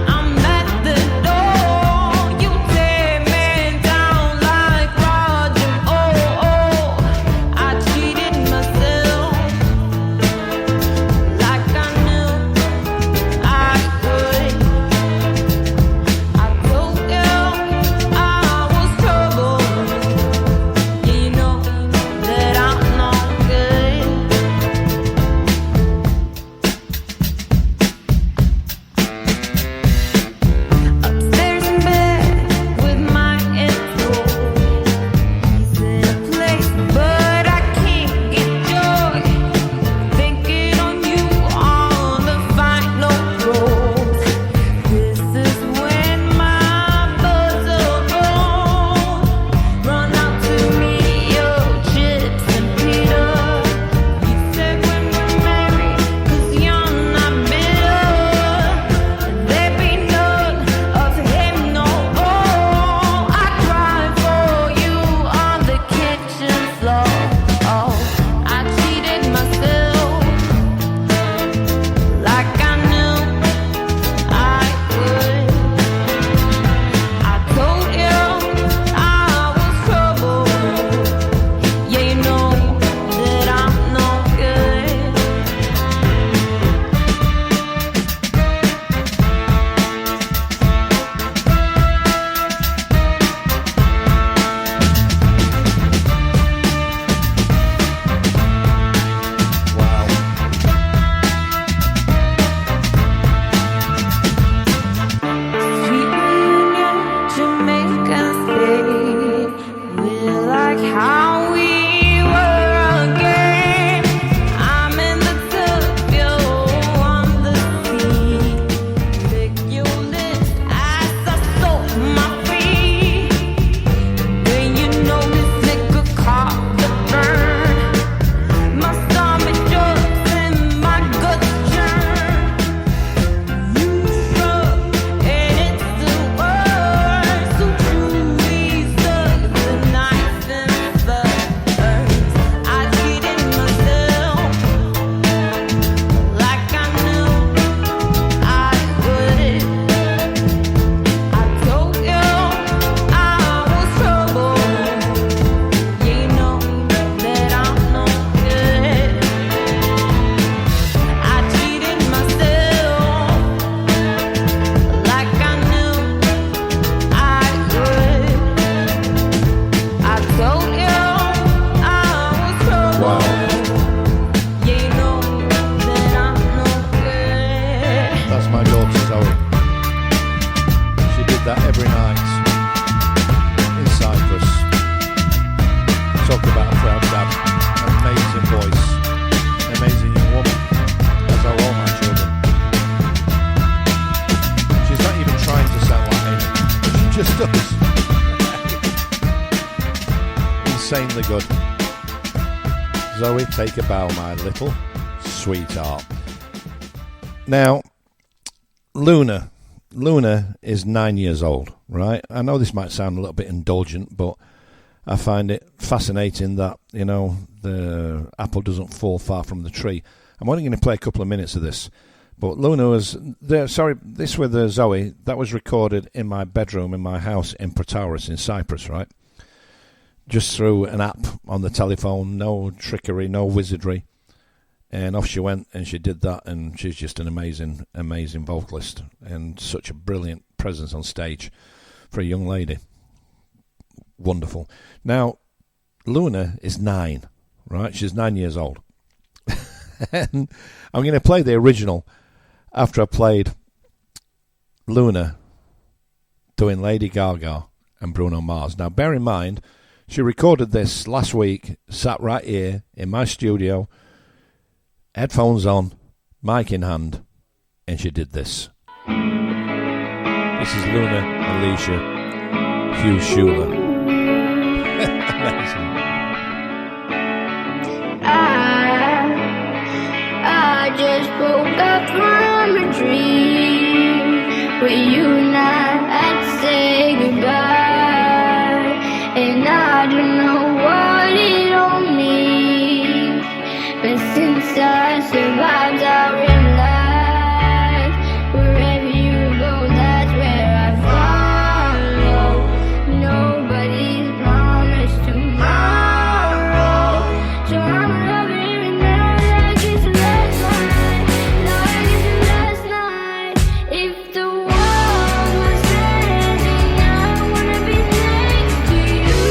I'm at the door, you tear me down like Roger. Oh, I cheated myself like I knew I could. I told you I was trouble. Yeah, you know that I'm not good. Upstairs in bed with my intro. He's in a place, but I can't get joy. Thinking on you on the final road. This is when my buzzer goes. Run out to me, your chips and Peter. You said when we're married, 'cause you're not bitter. There be none of him no more. I cried for you on the kitchen floor. Oh, I cheated myself like I knew I could. I told you I was trouble. Yeah, you know that I'm no good. Wow. Sweet reunion, Jamaican state. We're like how we were again. I'm in the tub, you're on the sea. Lick your lips as I soak my feet. When you know this liquor caught the burn, my stomach jumps and my guts churn. You shrug and it's the worst. So truly stuck the knife and burns. I cheated myself like I knew I would. I told you I was trouble. Yeah, you know that I'm no good. I cheated myself like I knew I would. I told you I was trouble. Wow. Yeah, you know that I'm no good. That's my daughter Zoe. She did that every night in Cyprus. Talk about a proud dad. Amazing voice. Amazing young woman. As are all my children. She's not even trying to sound like Amy. She just does. Insanely good. Zoe, take a bow, my little sweetheart. Now, Luna is 9 years old, right? I know this might sound a little bit indulgent, but I find it fascinating that, you know, the apple doesn't fall far from the tree. I'm only going to play a couple of minutes of this, but Luna was there. Sorry, this with Zoe, that was recorded in my bedroom in my house in Protaurus in Cyprus, right? Just through an app on the telephone, no trickery, no wizardry. And off she went, and she did that, and she's just an amazing, amazing vocalist, and such a brilliant presence on stage for a young lady. Wonderful. Now, Luna is 9, right? She's 9 years old. And I'm going to play the original after I played Luna doing Lady Gaga and Bruno Mars. Now, bear in mind, she recorded this last week, sat right here in my studio, headphones on, mic in hand, and she did this. This is Luna Alicia Hugh Schuler. Amazing. I just woke up from a dream where you and I had to say goodbye, and I don't know what it all means, but since I survived, I realized wherever you go, that's where I follow. Nobody's promised tomorrow, so I'm loving now like it's the last night, like it's the last night. If the world was ending, I wanna be next to you.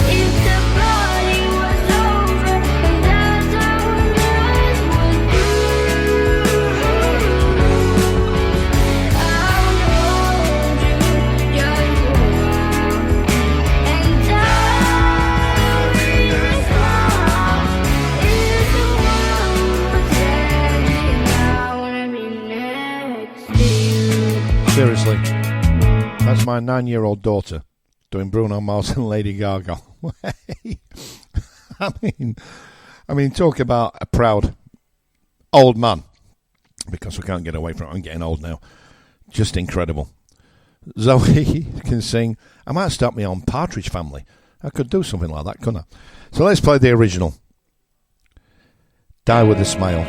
If the party was over and that's how it was with you, I would hold you just for a while, and die with a smile. If the world was ending, I wanna be next to you. Seriously, that's my 9-year-old daughter doing Bruno Mars and Lady Gaga. I mean, talk about a proud old man, because we can't get away from it. I'm getting old now. Just incredible. Zoe can sing. I might start my own Partridge Family. I could do something like that, couldn't I? So let's play the original. Die with a Smile.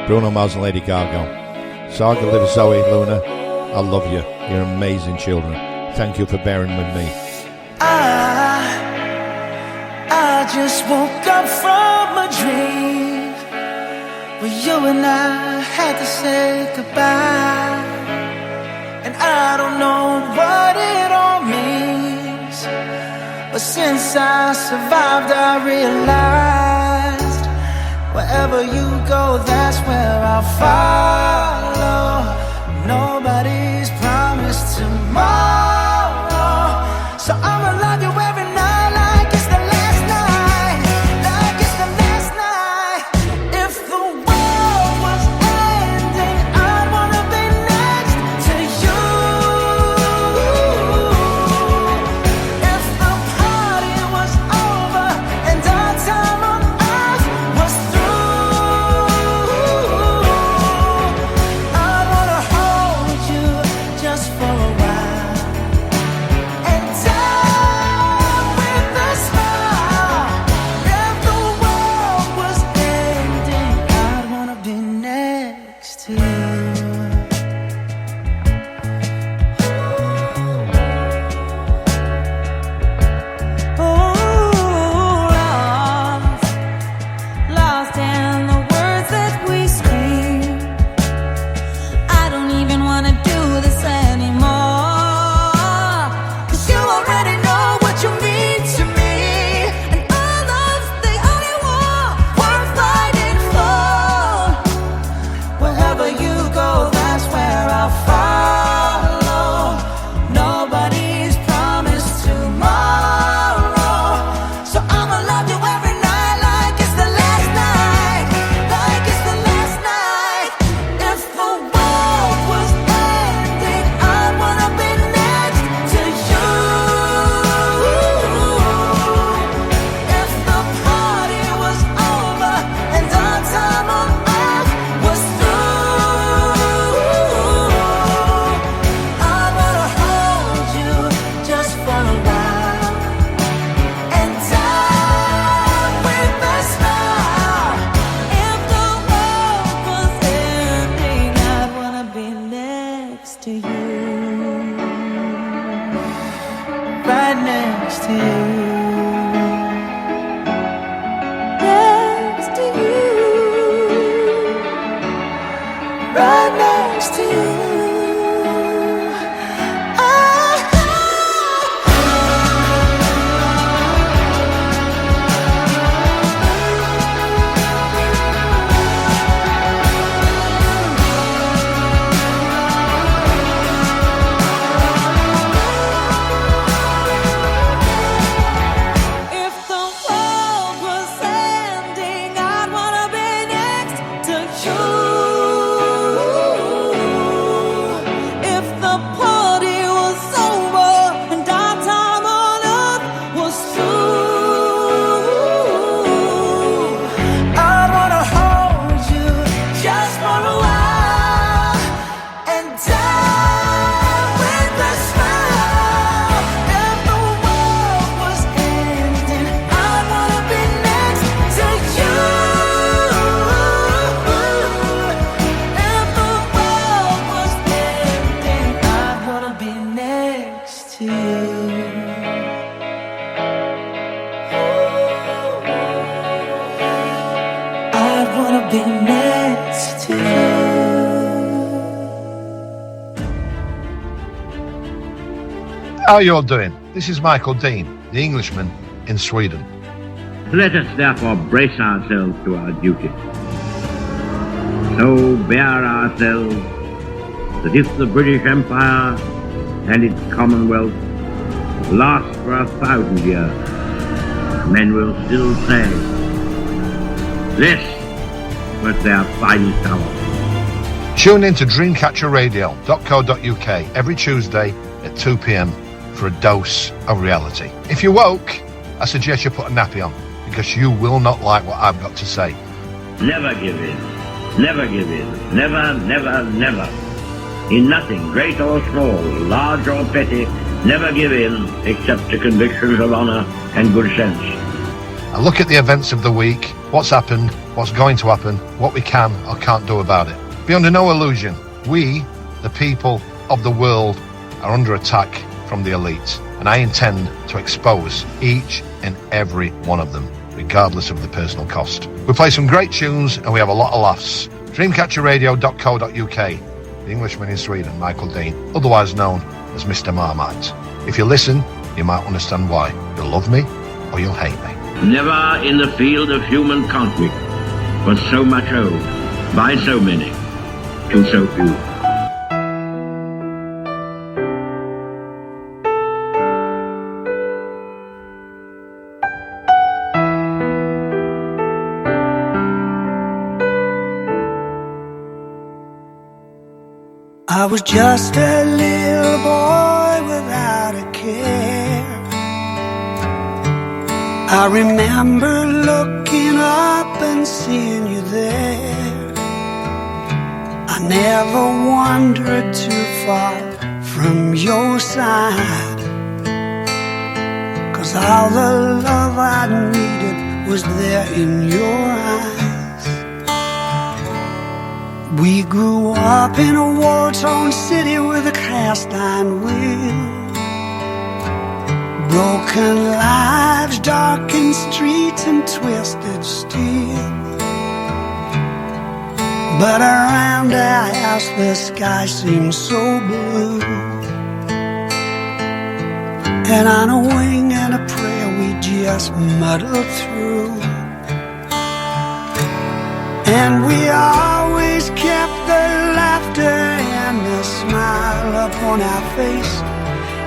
Bruno Mars and Lady Gaga. Saga live Zoe, Luna. I love you. You're amazing children. Thank you for bearing with me. I just woke up from a dream where you and I had to say goodbye, and I don't know what it all means, but since I survived, I realized wherever you go, that's where I'll follow. Nobody's promised tomorrow, so I'ma love you every night like it's the last night, like it's the last night. If the world was ending, I'd wanna be next to you. If the party was over and our time on earth was through, I'd wanna hold you just for a while, and die with a smile. If the world was ending, I'd wanna be next to you. Lost in the words that we scream. I don't even wanna do this anymore, 'cause you already know what you mean to me, and our love's the only war worth fighting for. Wherever you go, that's where I'll follow. Nobody's promised tomorrow, so I'ma love you every night like it's the last night, like it's the last night. If the world was ending, I'd wanna be next to you. If the party was over and our time on earth was through, I'd wanna hold you just for a while, and die with a smile. If the world was ending, I'd wanna be next to you, right next to you. If the world was ending, I'd wanna be next to you. If the party was over and our time on earth was through, I'd wanna hold you just for a while and die with a smile. If the world was ending, I'd wanna be next to you. If the world was ending, I'd wanna be next to you. I'd wanna be next to you. How are you all doing? This is Michael Dean, the Englishman in Sweden. Let us therefore brace ourselves to our duty. So bear ourselves that if the British Empire and its Commonwealth last for 1,000 years, men will still say, this was their finest hour. Tune in to dreamcatcherradio.co.uk every Tuesday at 2 p.m. for a dose of reality. If you're woke, I suggest you put a nappy on, because you will not like what I've got to say. Never give in. Never give in. Never, never, never. In nothing, great or small, large or petty, never give in except to convictions of honour and good sense. And look at the events of the week, what's happened, what's going to happen, what we can or can't do about it. Be under no illusion. We, the people of the world, are under attack from the elite, and I intend to expose each and every one of them, regardless of the personal cost. We play some great tunes and we have a lot of laughs. Dreamcatcherradio.co.uk, the Englishman in Sweden, Michael Dean, otherwise known as Mr Marmite. If you listen, you might understand why. You'll love me or you'll hate me. Never in the field of human conflict was so much owed by so many to so few. I was just a little boy without a care. I remember looking up and seeing you there. I never wandered too far from your side, 'cause all the love I needed was there in your eyes. We grew up in a war-torn city with a cast-iron wheel, broken lives, darkened streets and twisted steel. But around our house the sky seemed so blue, and on a wing and a prayer we just muddled through. And we always kept the laughter and the smile upon our face,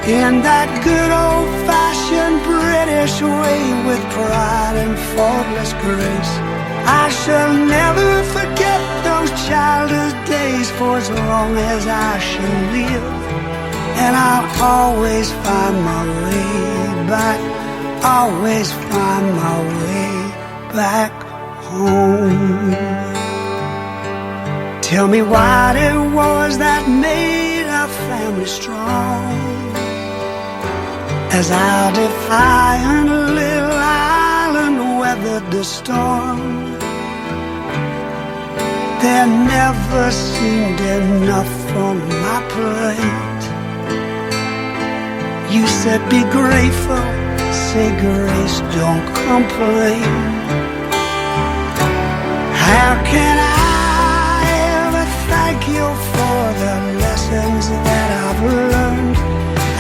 in that good old-fashioned British way, with pride and faultless grace. I shall never forget those childhood days for as long as I shall live, and I'll always find my way back, always find my way back home. Tell me what it was that made our family strong, as our defiant little island weathered the storm. There never seemed enough on my plate. You said be grateful, say grace, don't complain. How can I ever thank you for the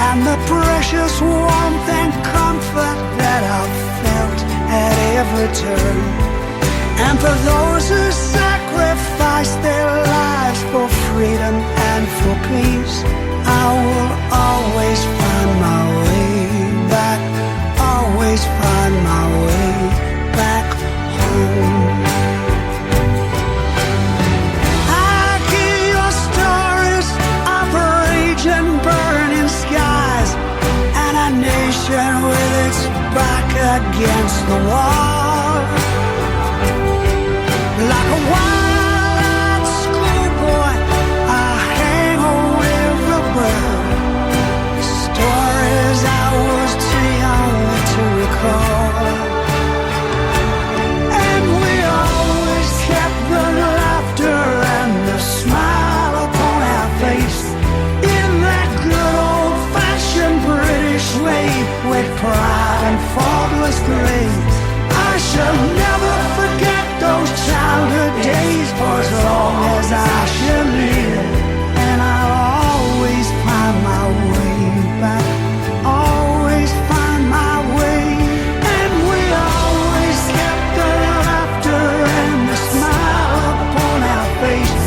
and the precious warmth and comfort that I've felt at every turn. And for those who sacrifice their lives for freedom and for peace, I will always find my way back, always find my way back home. I hear your stories of rage and burning skies, and a nation with its back against the wall. Like a wild-eyed schoolboy, I hang over every word. Stories I was too young to recall. And we always kept the laughter and the smile upon our face, in that good old-fashioned British way, with pride and faultless grace. I shall never forget those childhood days for as long as I shall live. And I'll always find my way back, always find my way. And we always kept the laughter and the smile upon our face,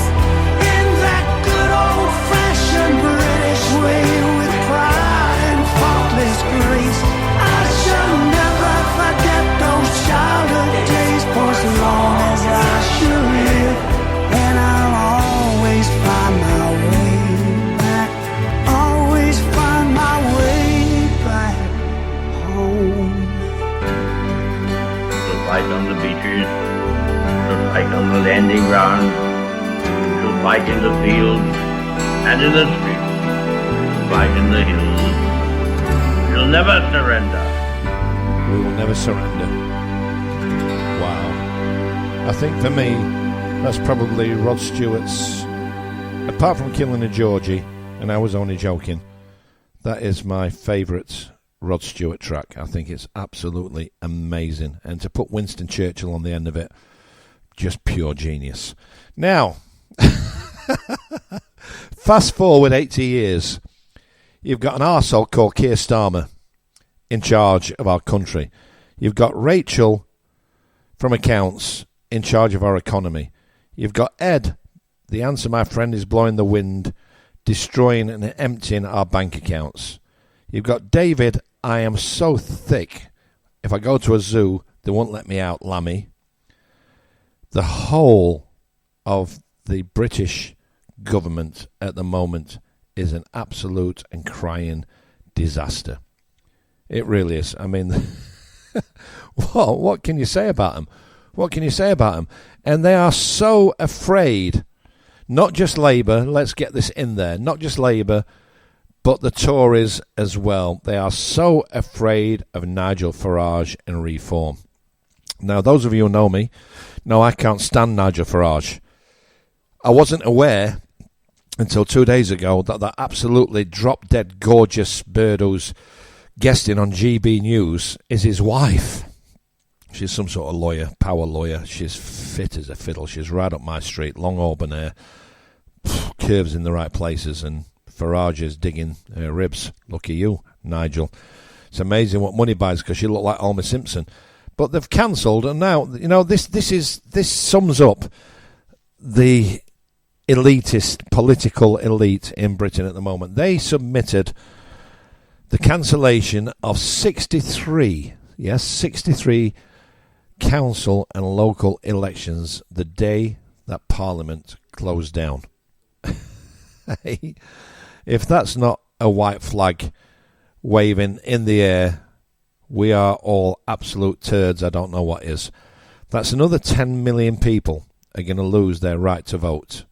in that good old-fashioned British way, with pride and faultless grace. I shall never forget those childhood days for as long as I shall live. And I'll always find my way back, always find my way back home. Shall fight on the beaches, shall fight on the landing grounds, shall fight in the fields and in the streets, shall fight in the hills. Shall never surrender. We will never surrender. Wow. I think for me, that's probably Rod Stewart's, apart from Killing a Georgie, and I was only joking, that is my favourite Rod Stewart track. I think it's absolutely amazing. And to put Winston Churchill on the end of it, just pure genius. Now, fast forward 80 years, you've got an arsehole called Keir Starmer in charge of our country. You've got Rachel from accounts in charge of our economy. You've got Ed, the answer, my friend, is blowing the wind, destroying and emptying our bank accounts. You've got David, I am so thick, if I go to a zoo, they won't let me out, Lammy. The whole of the British government at the moment is an absolute and crying disaster. It really is. I mean, what can you say about them? What can you say about them? And they are so afraid, not just Labour, let's get this in there, not just Labour, but the Tories as well. They are so afraid of Nigel Farage and reform. Now, those of you who know me know I can't stand Nigel Farage. I wasn't aware until 2 days ago that that absolutely drop-dead gorgeous bird who's guesting on GB News is his wife. She's some sort of lawyer, power lawyer. She's fit as a fiddle. She's right up my street, long auburn hair, curves in the right places, and Farage is digging her ribs. Lucky you, Nigel. It's amazing what money buys, because she looked like Homer Simpson. But they've cancelled, and now, you know, this sums up the elitist political elite in Britain at the moment. They submitted the cancellation of 63 council and local elections the day that Parliament closed down. If that's not a white flag waving in the air, we are all absolute turds. I don't know what is. That's another 10 million people are going to lose their right to vote.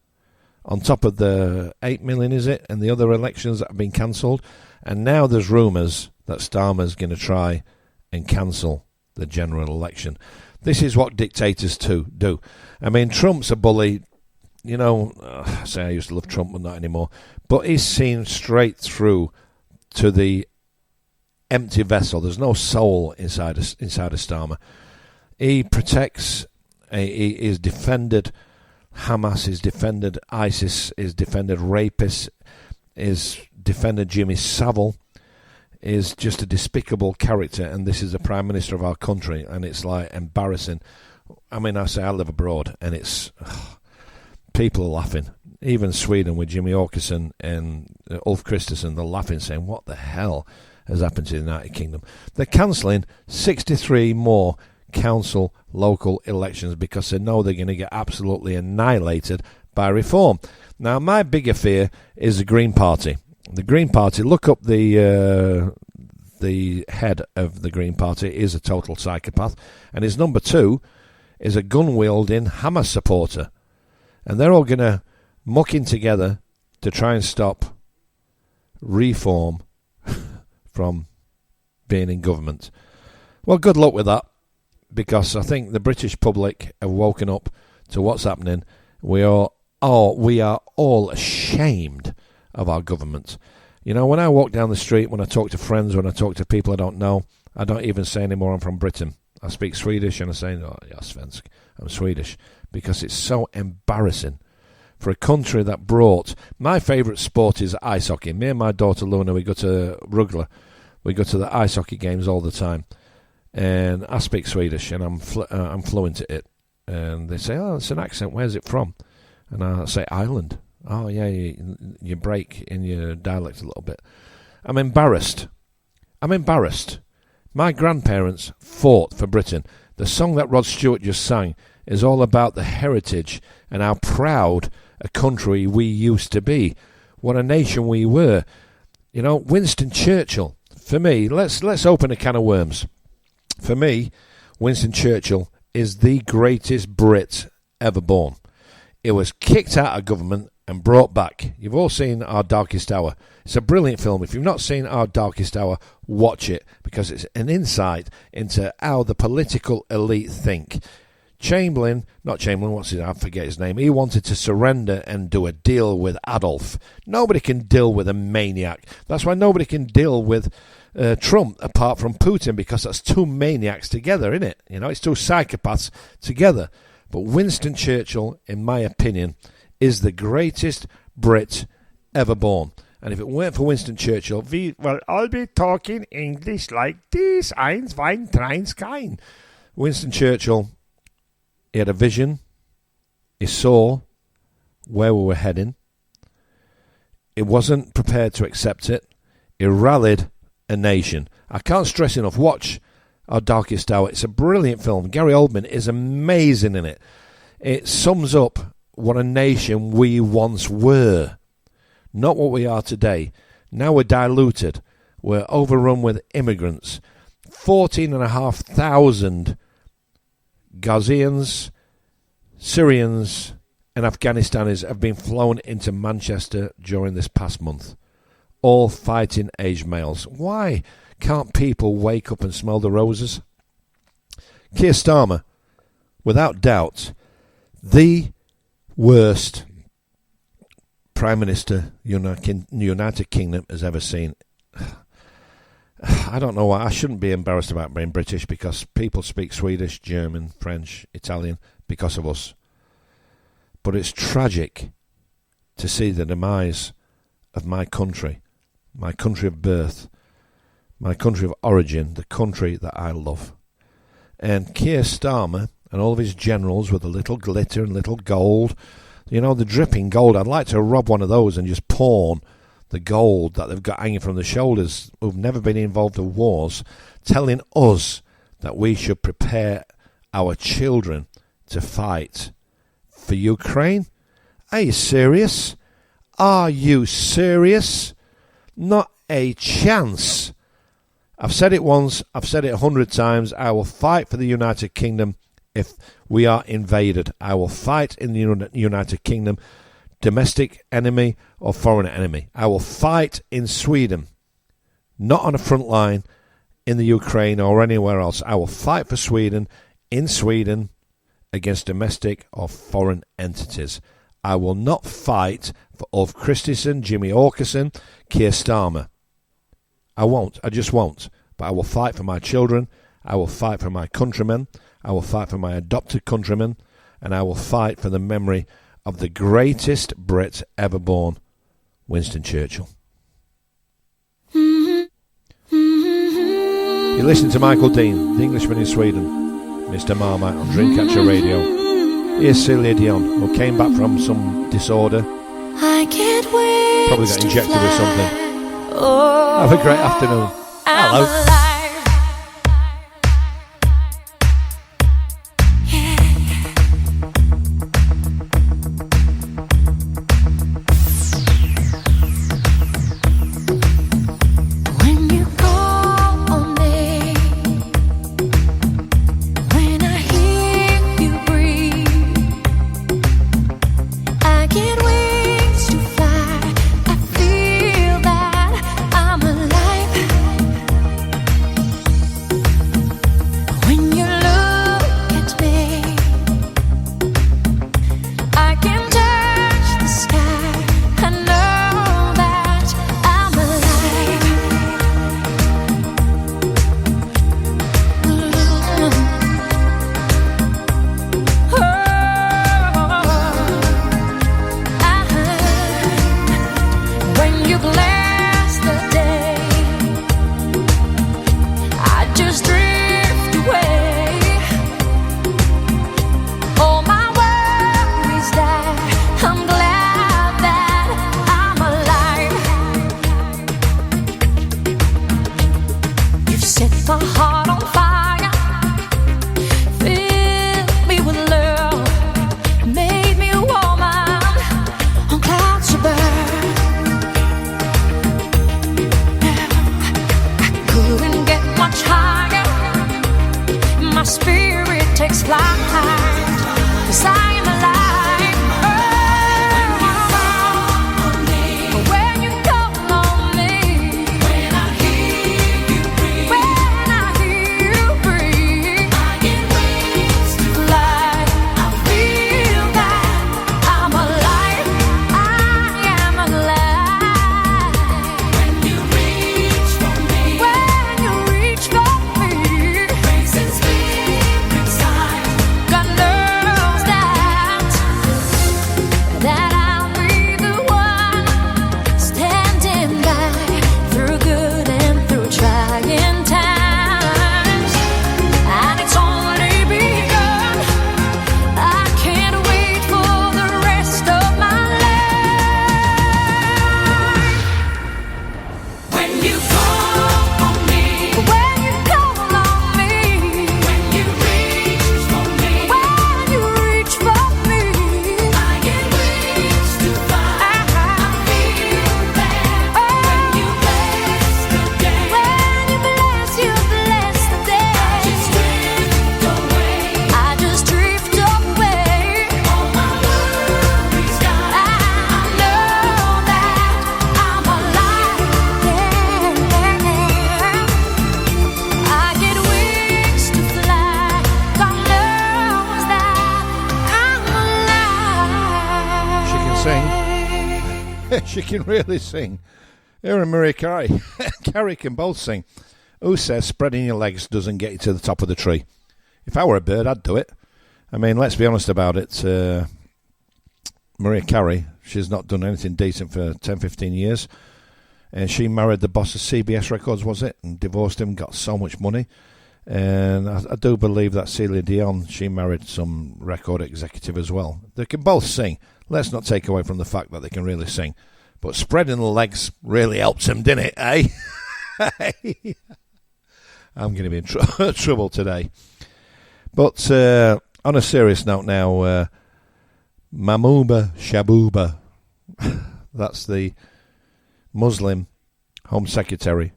On top of the 8 million, is it, and the other elections that have been cancelled. And now there's rumours that Starmer's going to try and cancel the general election. This is what dictators do. I mean, Trump's a bully. You know, I say I used to love Trump, but not anymore. But he's seen straight through to the empty vessel. There's no soul inside of Starmer. He protects. He is defended. Hamas is defended. ISIS is defended. Rapists is defended. Jimmy Savile. is just a despicable character, and this is the Prime Minister of our country, and it's like embarrassing. I mean, I say I live abroad, and it's people are laughing. Even Sweden with Jimmy Åkesson and Ulf Kristersson, they're laughing, saying, what the hell has happened to the United Kingdom? They're cancelling 63 more council local elections because they know they're going to get absolutely annihilated by reform. Now, my bigger fear is the Green Party. The Green Party, look up the head of the Green Party is a total psychopath, and his number 2 is a gun-wielding Hamas supporter. And they're all going to muck in together to try and stop reform from being in government. Well, good luck with that, because I think the British public have woken up to what's happening. We are all ashamed of our government. You know, when I walk down the street, when I talk to friends, when I talk to people I don't know, I don't even say anymore I'm from Britain. I speak Swedish and I say, oh, yeah, svensk, I'm Swedish, because it's so embarrassing for a country that brought... My favourite sport is ice hockey. Me and my daughter Luna, we go to Rugla. We go to the ice hockey games all the time. And I speak Swedish, and I'm fluent at it. And they say, oh, it's an accent. Where's it from? And I say, Ireland. Oh, yeah, you break in your dialect a little bit. I'm embarrassed. My grandparents fought for Britain. The song that Rod Stewart just sang is all about the heritage and how proud a country we used to be. What a nation we were. You know, Winston Churchill, for me, let's open a can of worms. For me, Winston Churchill is the greatest Brit ever born. It was kicked out of government and brought back. You've all seen Our Darkest Hour. It's a brilliant film. If you've not seen Our Darkest Hour, watch it, because it's an insight into how the political elite think. I forget his name. He wanted to surrender and do a deal with Adolf. Nobody can deal with a maniac. That's why nobody can deal with Trump apart from Putin, because that's two maniacs together, isn't it? You know, it's two psychopaths together. But Winston Churchill, in my opinion, is the greatest Brit ever born. And if it weren't for Winston Churchill, I'll be talking English like this. Eins, zwei, drei, kein. Winston Churchill, he had a vision. He saw where we were heading. He wasn't prepared to accept it. He rallied a nation. I can't stress enough, watch Our Darkest Hour. It's a brilliant film. Gary Oldman is amazing in it. It sums up what a nation we once were. Not what we are today. Now we're diluted. We're overrun with immigrants. 14,500 Ghazians, Syrians and Afghanistanis have been flown into Manchester during this past month. All fighting age males. Why can't people wake up and smell the roses? Keir Starmer, without doubt, the worst Prime Minister United Kingdom has ever seen. I don't know why. I shouldn't be embarrassed about being British, because people speak Swedish, German, French, Italian because of us. But it's tragic to see the demise of my country of birth, my country of origin, the country that I love. And Keir Starmer and all of his generals with a little glitter and little gold, you know, the dripping gold. I'd like to rob one of those and just pawn the gold that they've got hanging from the shoulders, who've never been involved in wars, telling us that we should prepare our children to fight for Ukraine. Are you serious? Are you serious? Not a chance. I've said it once, I've said it 100 times. I will fight for the United Kingdom if we are invaded. I will fight in the United Kingdom, domestic enemy or foreign enemy. I will fight in Sweden, not on a front line in the Ukraine or anywhere else. I will fight for Sweden, in Sweden, against domestic or foreign entities. I will not fight for Ulf Kristersson, Jimmy Åkesson, Keir Starmer. I won't. I just won't. But I will fight for my children. I will fight for my countrymen. I will fight for my adopted countrymen. And I will fight for the memory of the greatest Brit ever born, Winston Churchill. Mm-hmm. You're listening to Michael Dean, the Englishman in Sweden, Mr Marmite on Dreamcatcher Radio. Here's Celia Dion, who came back from some disorder. I can't wait. Probably got injected with something. Oh, Have a great afternoon. I'm Hello. alive. When you call on me, when I hear you breathe, I get wings to fly. I feel that I'm alive. When you look at me, I can touch the sky. I know that I'm alive. When you bless the day, I just drift away. All my worries die. I'm glad that I'm alive. You've set my heart on fire, filled me with love, made me a woman on clouds above. I couldn't get much higher. My spirit takes flight, 'cause I am alive. Oh, when you call on me, when I hear you breathe, I get wings to fly. I feel that I'm alive. I am alive. When you reach for me, grace and spirit's time. God knows that I'll be the one standing by through good and through trying times. And it's only begun. I can't wait for the rest of my life. When you call on me, when you call on me, when you reach for me, I get wings to fly. I feel that when you bless the day, you bless the day. I just drift away. All my worries die. I know that I'm alive. I get wings to fly. God knows that I'm alive. She can sing. She can really sing. Her and Maria Carey. Carey can both sing. Who says spreading your legs doesn't get you to the top of the tree? If I were a bird, I'd do it. I mean, let's be honest about it. Maria Carey, she's not done anything decent for 10, 15 years. And she married the boss of CBS Records, was it? And divorced him, got so much money. And I do believe that Celia Dion, she married some record executive as well. They can both sing. Let's not take away from the fact that they can really sing. But spreading the legs really helps them, didn't it, eh? I'm going to be in trouble today. But on a serious note now, Mahmouba Shabuba, that's the Muslim Home Secretary.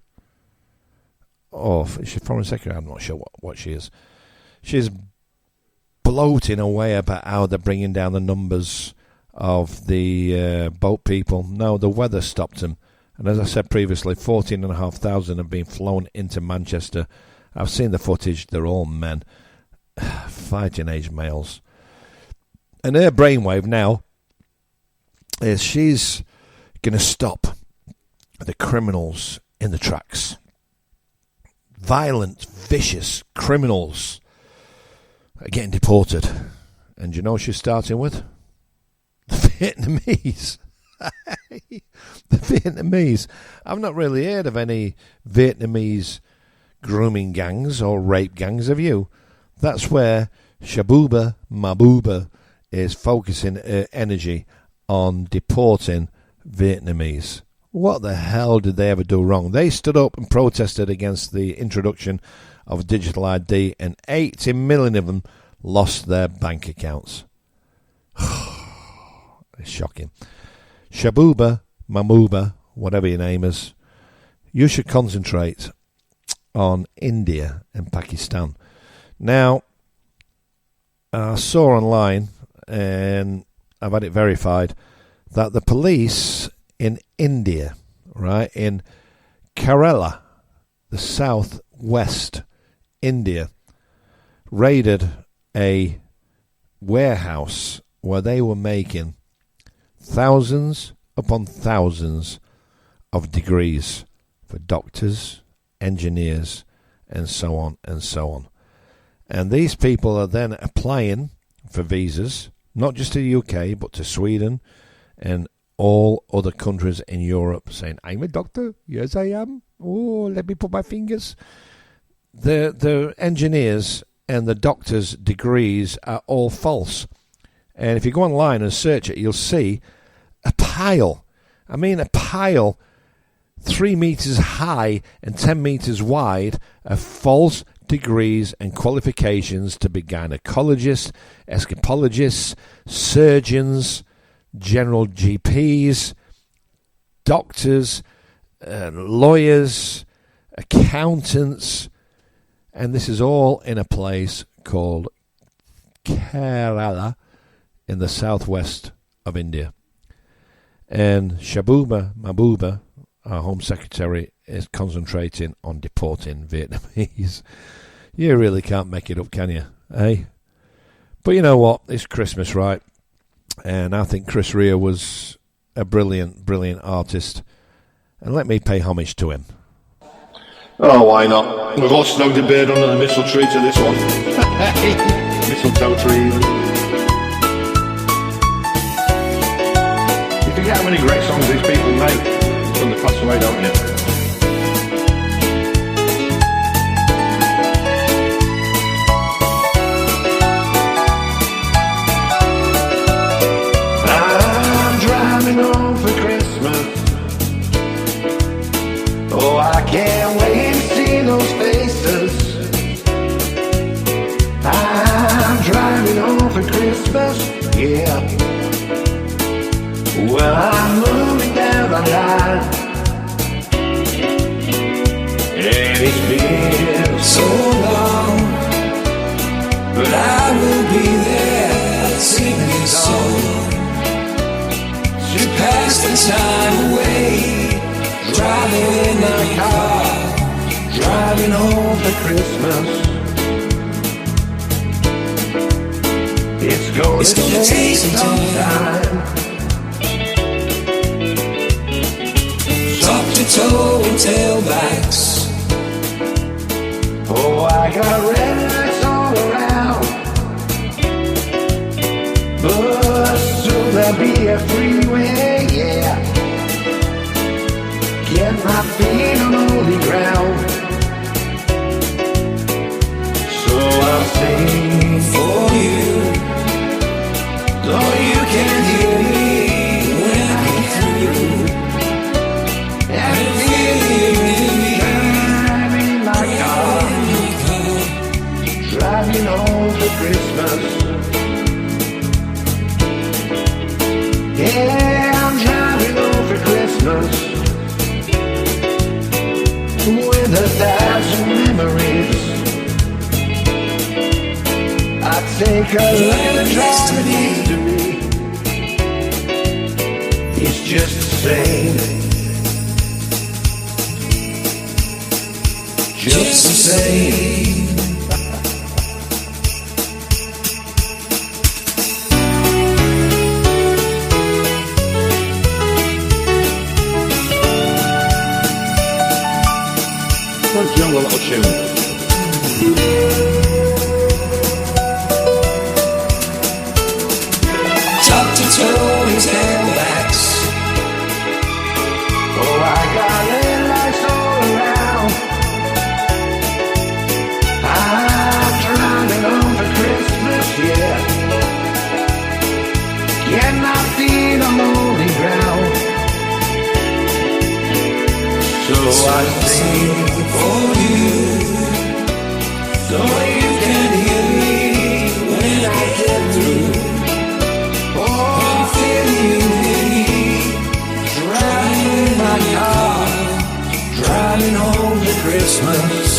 Oh, is she Foreign Secretary? I'm not sure what she is. She's bloating away about how they're bringing down the numbers of the boat people. No, the weather stopped them. And as I said previously, 14,500 have been flown into Manchester. I've seen the footage. They're all men. Fighting age males. And her brainwave now is she's going to stop the criminals in the tracks. Violent, vicious criminals are getting deported. And you know what she's starting with? The Vietnamese. The Vietnamese. I've not really heard of any Vietnamese grooming gangs or rape gangs, have you? That's where Shabuba Mabuba is focusing her energy on deporting Vietnamese. What the hell did they ever do wrong? They stood up and protested against the introduction of digital ID, and 80 million of them lost their bank accounts. It's shocking. Shabuba Mamuba, whatever your name is, you should concentrate on India and Pakistan. Now, I saw online, and I've had it verified, that the police in India, right, in Kerala, the southwest India, raided a warehouse where they were making thousands upon thousands of degrees for doctors, engineers, and so on and so on. And these people are then applying for visas, not just to the UK, but to Sweden and all other countries in Europe, saying, I'm a doctor. Yes, I am. Oh, let me put my fingers. The engineers and the doctors' degrees are all false. And if you go online and search it, you'll see a pile. I mean, a pile 3 meters high and 10 meters wide of false degrees and qualifications to be gynecologists, escapologists, surgeons, general GPs, doctors, lawyers, accountants, and this is all in a place called Kerala in the southwest of India. And Shabuba Mabuba, our Home Secretary, is concentrating on deporting Vietnamese. You really can't make it up, can you? Eh? But you know what? It's Christmas, right? And I think Chris Rea was a brilliant, brilliant artist. And let me pay homage to him. Oh, why not? We've all snugged a beard under the mistletoe tree to this one. Mistletoe tree. You forget how many great songs these people make when they pass away, don't you? I'm driving home for Christmas. Oh, I can't wait to see those faces. I'm driving home for Christmas, yeah. Well, I'm moving down the line, and it's been so long, but I will be there singing a song to pass the time away. Driving in my car, driving home for Christmas. It's gonna take some time. Top to toe and tailbacks. Oh, I got red lights all around, but soon there'll be a freeway, yeah. Get my feet on holy ground. So I'll sing for you, though you can't hear me when I can hear you. And feeling driving my car, driving home for Christmas. Yeah, I'm driving home for Christmas. With 1,000 memories, I take a look at the tragedy. It's just the same, just the same. What's your little tune? Top to toe and tailbacks. Oh, I got red lights all around, I sing for you, so you can hear me when I get through. Oh, I'm feeling me, driving my car, driving home to Christmas.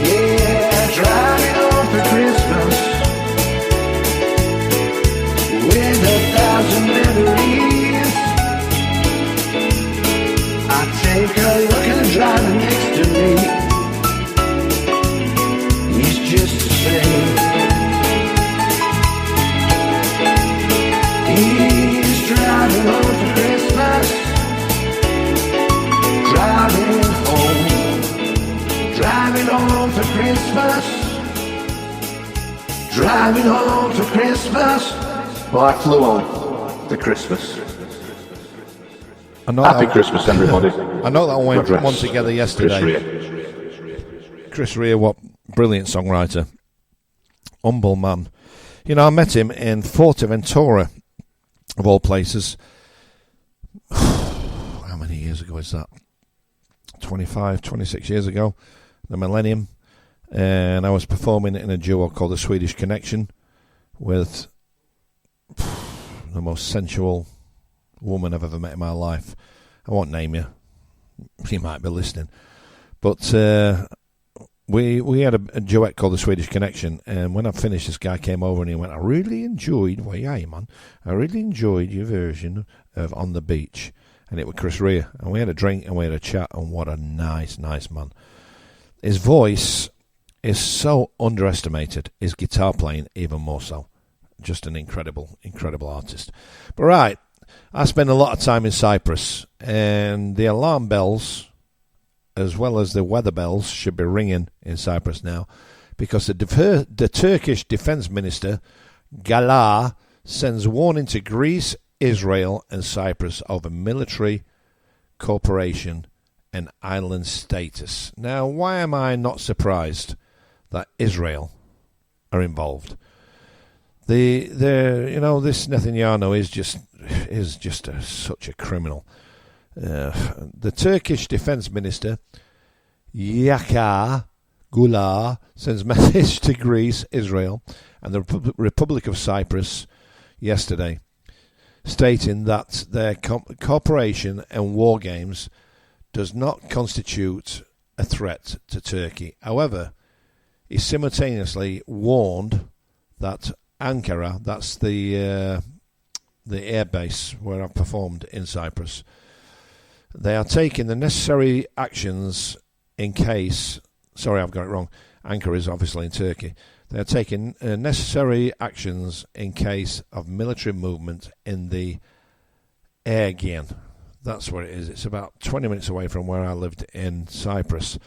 Yeah, driving home for Christmas with 1,000 memories. I take a look at the driver next to me. He's just the same. He's driving home for Christmas. Driving home for Christmas. Driving home for Christmas. Well, I flew home for Christmas. I know Happy that, Christmas, everybody. I know that went God rest one together yesterday. Chris Rea, what brilliant songwriter. Humble man. You know, I met him in Forteventura, of all places. How many years ago is that? 25, 26 years ago. The millennium. And I was performing in a duo called the Swedish Connection with the most sensual woman I've ever met in my life. I won't name you. You might be listening. But we had a duet called the Swedish Connection, and when I finished, this guy came over and he went, I really enjoyed, well, yeah, man, I really enjoyed your version of On the Beach. And it was Chris Rea. And we had a drink and we had a chat, and what a nice man. His voice is so underestimated. His guitar playing even more so. Just an incredible artist. But right, I spend a lot of time in Cyprus, and the alarm bells, as well as the weather bells, should be ringing in Cyprus now, because the Turkish Defence Minister, Galah, sends warning to Greece, Israel and Cyprus over military cooperation and island status. Now, why am I not surprised that Israel are involved? This Netanyahu is just such a criminal. The Turkish Defence Minister Yaka Gular sends message to Greece, Israel, and the Republic of Cyprus yesterday, stating that their cooperation and war games does not constitute a threat to Turkey. However, he simultaneously warned that Ankara, that's the air base where I've performed in Cyprus, they are taking the necessary actions in case... Sorry, I've got it wrong. Ankara is obviously in Turkey. They are taking necessary actions in case of military movement in the Aegean. That's where it is. It's about 20 minutes away from where I lived in Cyprus.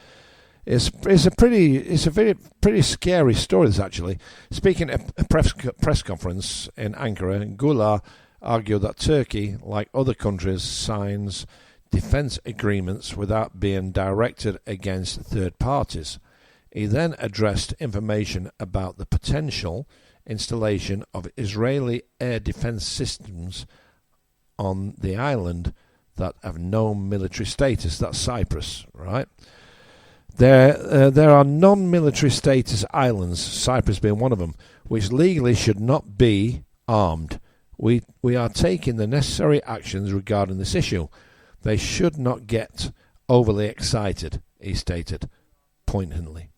It's a very pretty scary story, this, actually. Speaking at a press conference in Ankara, Gular argued that Turkey, like other countries, signs defence agreements without being directed against third parties. He then addressed information about the potential installation of Israeli air defence systems on the island that have no military status. That's Cyprus, right? There are non-military status islands, Cyprus being one of them, which legally should not be armed. We are taking the necessary actions regarding this issue. They should not get overly excited, he stated pointedly.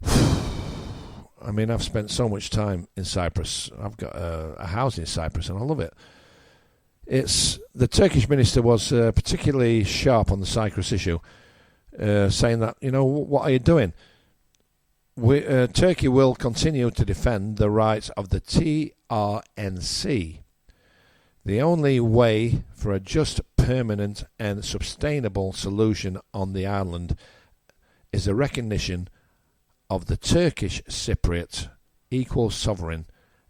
I mean, I've spent so much time in Cyprus. I've got a house in Cyprus, and I love it. The Turkish minister was particularly sharp on the Cyprus issue, saying that, what are you doing? Turkey will continue to defend the rights of the TRNC. The only way for a just, permanent and sustainable solution on the island is a recognition of the Turkish Cypriot equal sovereign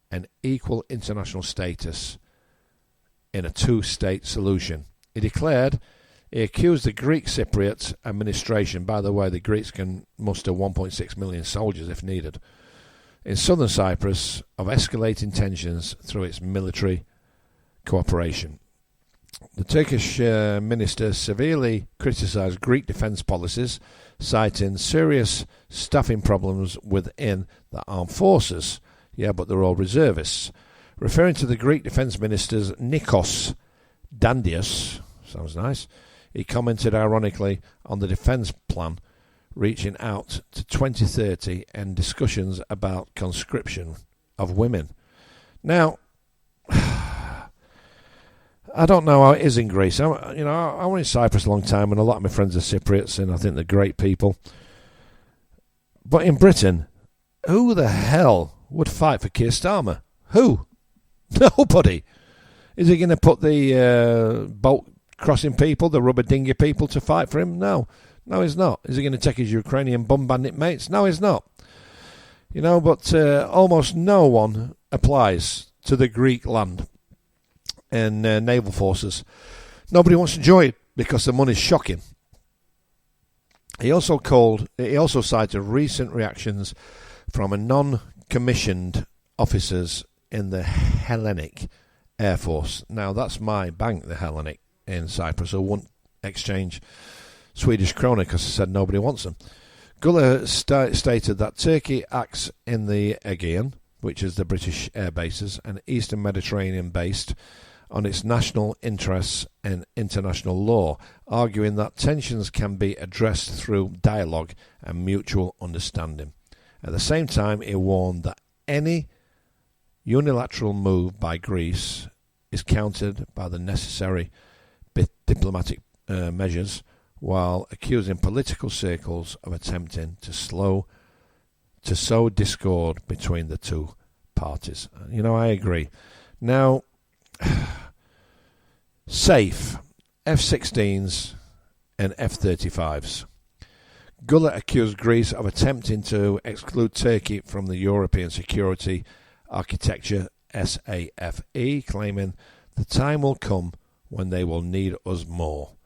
and equal international status in a two-state solution. He accused the Greek Cypriot administration, by the way, the Greeks can muster 1.6 million soldiers if needed, in southern Cyprus, of escalating tensions through its military cooperation. The Turkish minister severely criticised Greek defence policies, citing serious staffing problems within the armed forces. Yeah, but they're all reservists. Referring to the Greek defence minister's Nikos Dandios, sounds nice, he commented ironically on the defence plan reaching out to 2030 and discussions about conscription of women. Now, I don't know how it is in Greece. I was in Cyprus a long time, and a lot of my friends are Cypriots, and I think they're great people. But in Britain, who the hell would fight for Keir Starmer? Who? Nobody. Is he going to put the boat crossing people, the rubber dinghy people, to fight for him? No, he's not. Is he going to take his Ukrainian bum bandit mates? No, he's not. But almost no one applies to the Greek land and naval forces. Nobody wants to join because the money's shocking. He also cited recent reactions from a non-commissioned officers in the Hellenic Air Force. Now, that's my bank, the Hellenic, in Cyprus, who won't exchange Swedish krona because I said nobody wants them. Gullah stated that Turkey acts in the Aegean, which is the British air bases, and Eastern Mediterranean based on its national interests and international law, arguing that tensions can be addressed through dialogue and mutual understanding. At the same time, he warned that any unilateral move by Greece is countered by the necessary diplomatic measures, while accusing political circles of attempting to sow discord between the two parties. I agree. Now, safe F-16s and F-35s. Gullah accused Greece of attempting to exclude Turkey from the European Security Architecture, SAFE, claiming the time will come when they will need us more.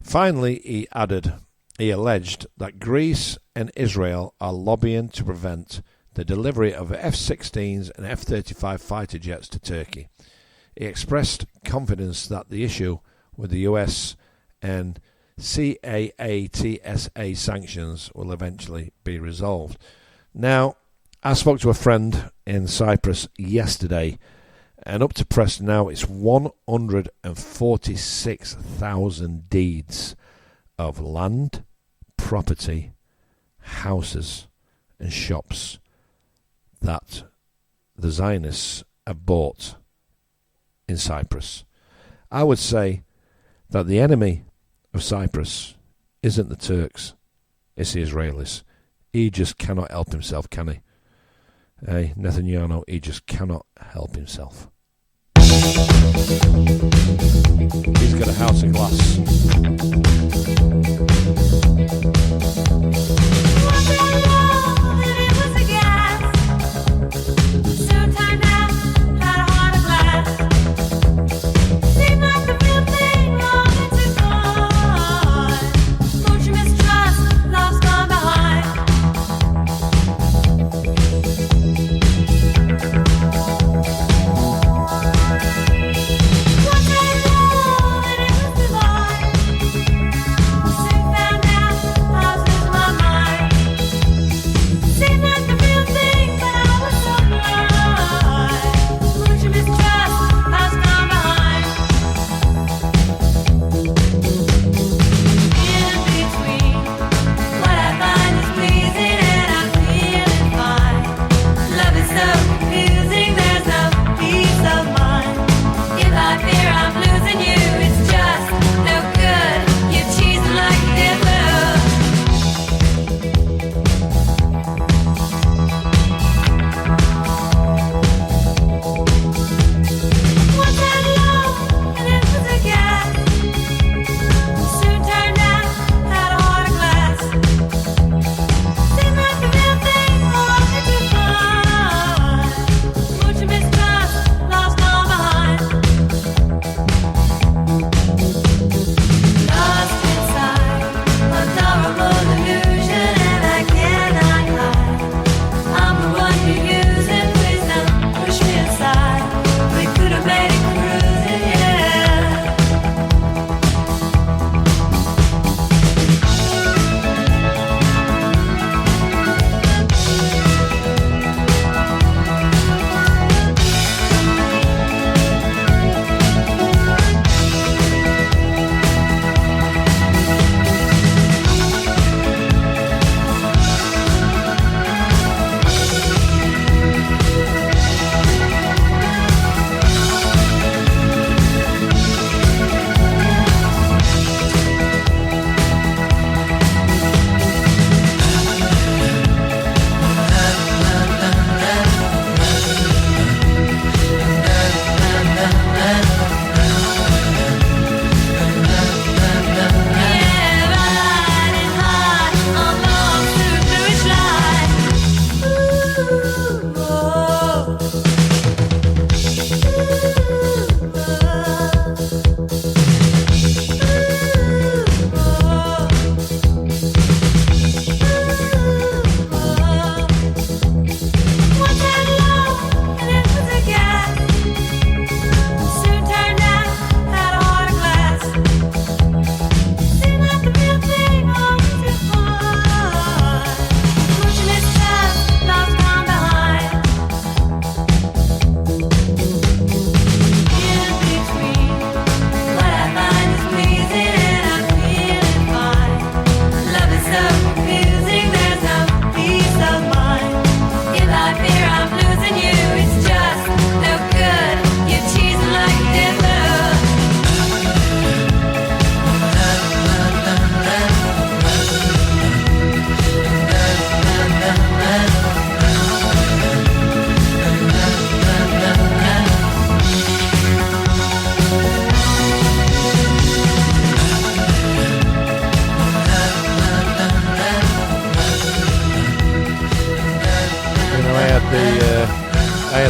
Finally, he alleged that Greece and Israel are lobbying to prevent the delivery of F-16s and F-35 fighter jets to Turkey. He expressed confidence that the issue with the US and CAATSA sanctions will eventually be resolved. Now, I spoke to a friend in Cyprus yesterday, and up to press now it's 146,000 deeds of land, property, houses and shops that the Zionists have bought in Cyprus. I would say that the enemy of Cyprus isn't the Turks, it's the Israelis. He just cannot help himself, can he? Hey, Netanyahu, he just cannot help himself. He's got a house of glass.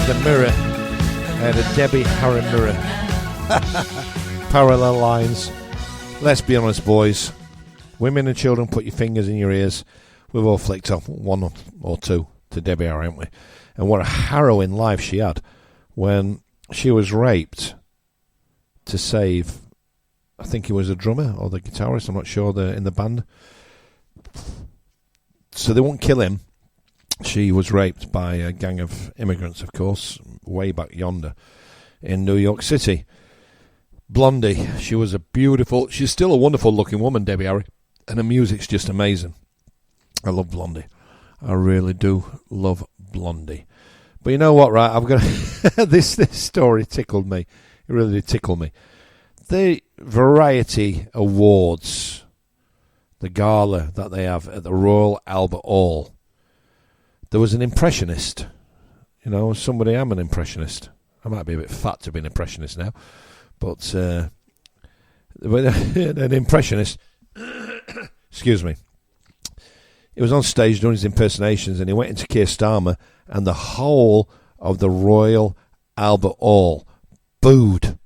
the mirror. I had a Debbie Harry mirror. Parallel lines. Let's be honest, boys. Women and children, put your fingers in your ears. We've all flicked off one or two to Debbie Harry, haven't we? And what a harrowing life she had when she was raped to save, I think he was a drummer or the guitarist, I'm not sure, in the band. So they won't kill him. She was raped by a gang of immigrants, of course, way back yonder in New York City. Blondie, she was a beautiful, she's still a wonderful looking woman, Debbie Harry, and her music's just amazing. I love Blondie. I really do love Blondie. But you know what, right, I've got this story tickled me. It really did tickle me. The Variety Awards, the gala that they have at the Royal Albert Hall, there was an impressionist. You know, I'm an impressionist. I might be a bit fat to be an impressionist now, but an impressionist, excuse me, he was on stage doing his impersonations, and he went into Keir Starmer, and the whole of the Royal Albert Hall booed.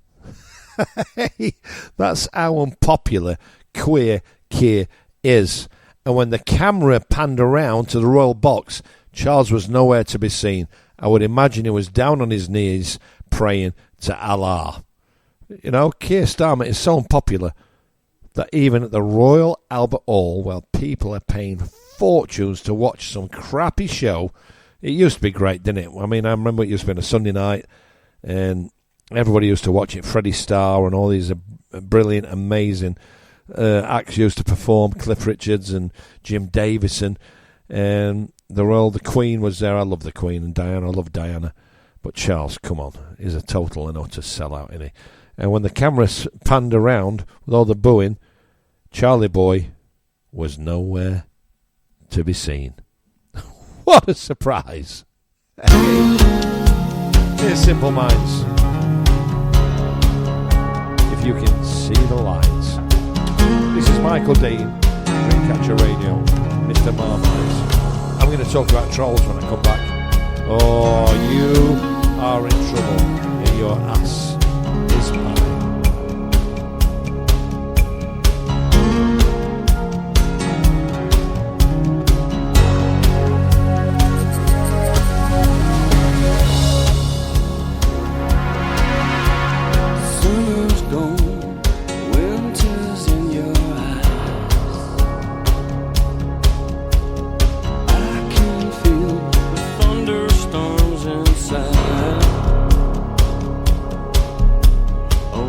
That's how unpopular queer Keir is. And when the camera panned around to the royal box, Charles was nowhere to be seen. I would imagine he was down on his knees praying to Allah. You know, Keir Starmer is so unpopular that even at the Royal Albert Hall, well, people are paying fortunes to watch some crappy show. It used to be great, didn't it? I mean, I remember it used to be on a Sunday night, and everybody used to watch it. Freddie Starr and all these brilliant, amazing acts used to perform. Cliff Richards and Jim Davison, and the Queen was there. I love the Queen, and Diana. I love Diana. But Charles, come on, is a total and utter sellout, isn't he? And when the camera panned around with all the booing, Charlie Boy was nowhere to be seen. What a surprise! Dear Simple Minds, if you can see the lights. This is Michael Dean, Dreamcatcher Radio, Mr Marmite. I'm going to talk about trolls when I come back. Oh, you are in trouble, and your ass is mine. Summer's gone, winter's in your eyes. I can feel the thunderstorms inside. Oh,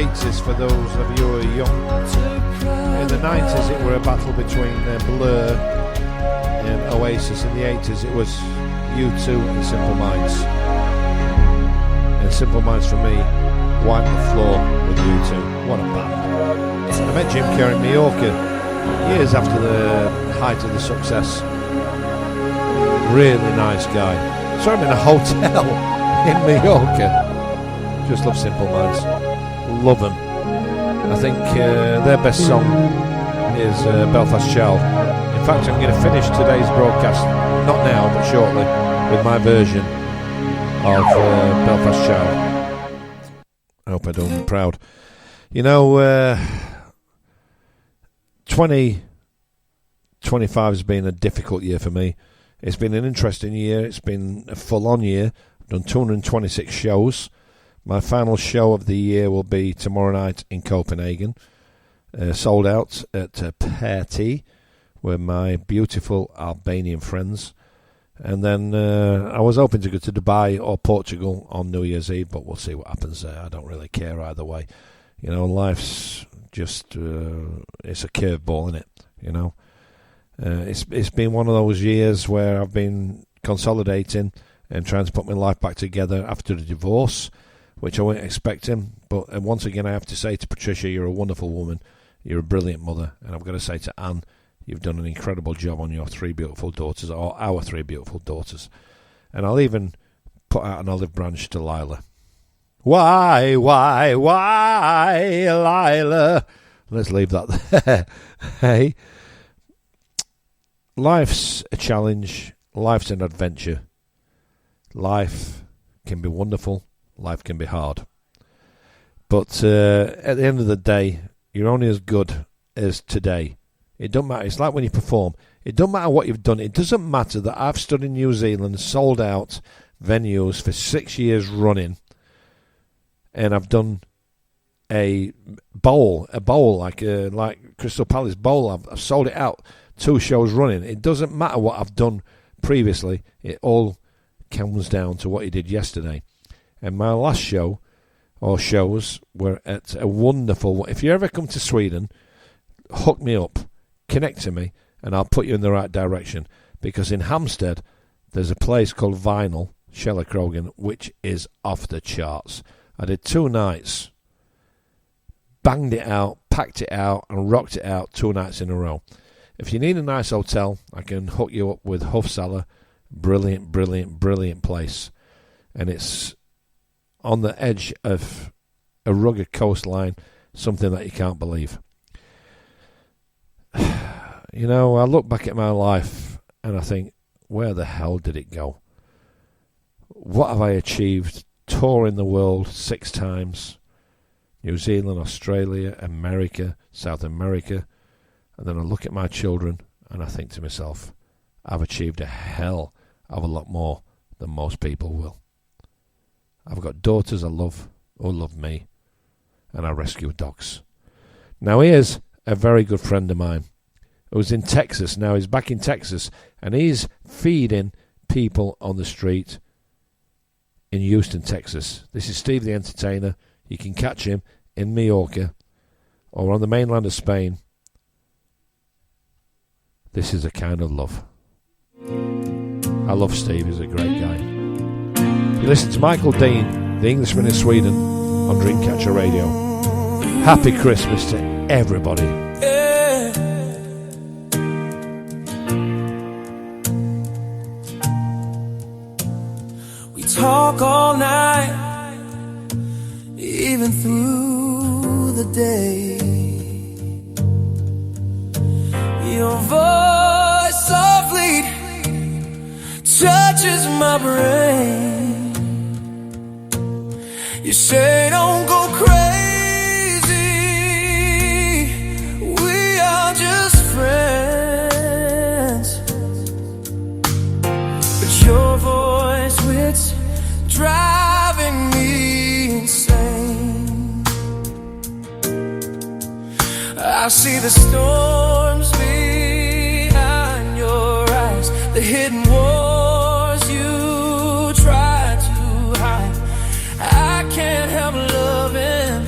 80s for those of you who are young. In the 90s it were a battle between Blur and Oasis. In the 80s it was U2 and Simple Minds. And Simple Minds for me wiped the floor with U2. What a band. I met Jim Kerr in Mallorca years after the height of the success. Really nice guy. Saw him in a hotel in Mallorca. Just love Simple Minds. Love them. I think their best song is Belfast Child. In fact, I'm going to finish today's broadcast, not now, but shortly, with my version of Belfast Child. I hope I do them proud. You know, 2025 has been a difficult year for me. It's been an interesting year. It's been a full-on year. I've done 226 shows. My final show of the year will be tomorrow night in Copenhagen. Sold out at Party with my beautiful Albanian friends. And then I was hoping to go to Dubai or Portugal on New Year's Eve, but we'll see what happens there. I don't really care either way. You know, life's just, it's a curveball, isn't it? You know, it's been one of those years where I've been consolidating and trying to put my life back together after the divorce, which I wasn't expecting. But once again, I have to say to Patricia, you're a wonderful woman. You're a brilliant mother. And I've got to say to Anne, you've done an incredible job on your three beautiful daughters, or our three beautiful daughters. And I'll even put out an olive branch to Lila. Why, Lila? Let's leave that there. Hey, life's a challenge. Life's an adventure. Life can be wonderful. Life can be hard. But at the end of the day, you're only as good as today. It don't matter. It's like when you perform. It don't matter what you've done. It doesn't matter that I've stood in New Zealand, sold out venues for 6 years running, and I've done a bowl like Crystal Palace Bowl. I've sold it out 2 shows running. It doesn't matter what I've done previously. It all comes down to what you did yesterday. And my last show, or shows, were at a wonderful... If you ever come to Sweden, hook me up, connect to me, and I'll put you in the right direction. Because in Hampstead, there's a place called Vinyl, Shella Krogan, which is off the charts. I did 2 nights, banged it out, packed it out, and rocked it out 2 nights in a row. If you need a nice hotel, I can hook you up with Hofsaler. Brilliant, brilliant, brilliant place. And it's on the edge of a rugged coastline, something that you can't believe. You know, I look back at my life and I think, where the hell did it go? What have I achieved? Touring the world 6 times. New Zealand, Australia, America, South America. And then I look at my children and I think to myself, I've achieved a hell of a lot more than most people will. I've got daughters I love, who love me, and I rescue dogs. Now here's a very good friend of mine who's in Texas. Now he's back in Texas and he's feeding people on the street in Houston, Texas. This is Steve the Entertainer. You can catch him in Mallorca or on the mainland of Spain. This is a kind of love. I love Steve. He's a great guy. You listen to Michael Dean, the Englishman in Sweden, on Dreamcatcher Radio. Happy Christmas to everybody. We talk all night, even through the day. Your voice softly touches my brain. You say don't go crazy, we are just friends. But your voice, it's driving me insane. I see the storms behind your eyes, the hidden wars you try to hide. I can't help loving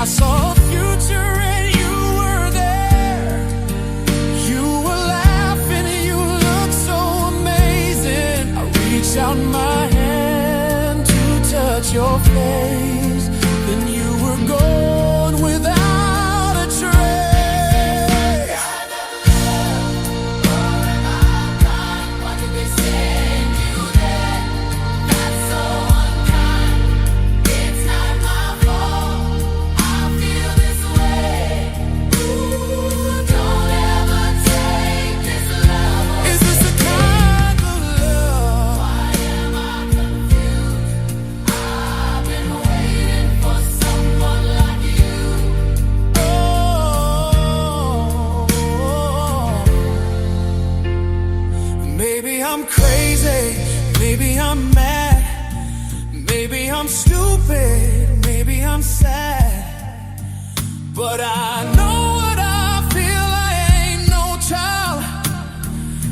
I saw a future and you were there. You were laughing and you looked so amazing. I reached out my hand to touch your face, then you were gone without a trace. I'm crazy, maybe I'm mad, maybe I'm stupid, maybe I'm sad, but I know what I feel, I ain't no child.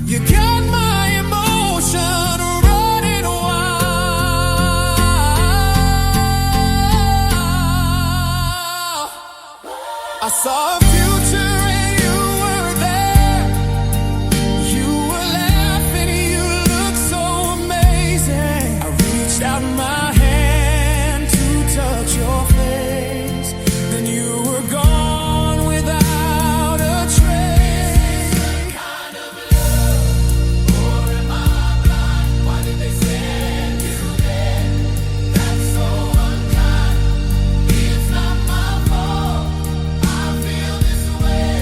You got my emotion running wild. I saw a future and you were there. You were laughing, you looked so amazing. I reached out my hand to touch your face, then you were gone without a trace. Kind of love, or am I blind? Why did they send you there? That's so unkind. It's not my fault. I feel this way.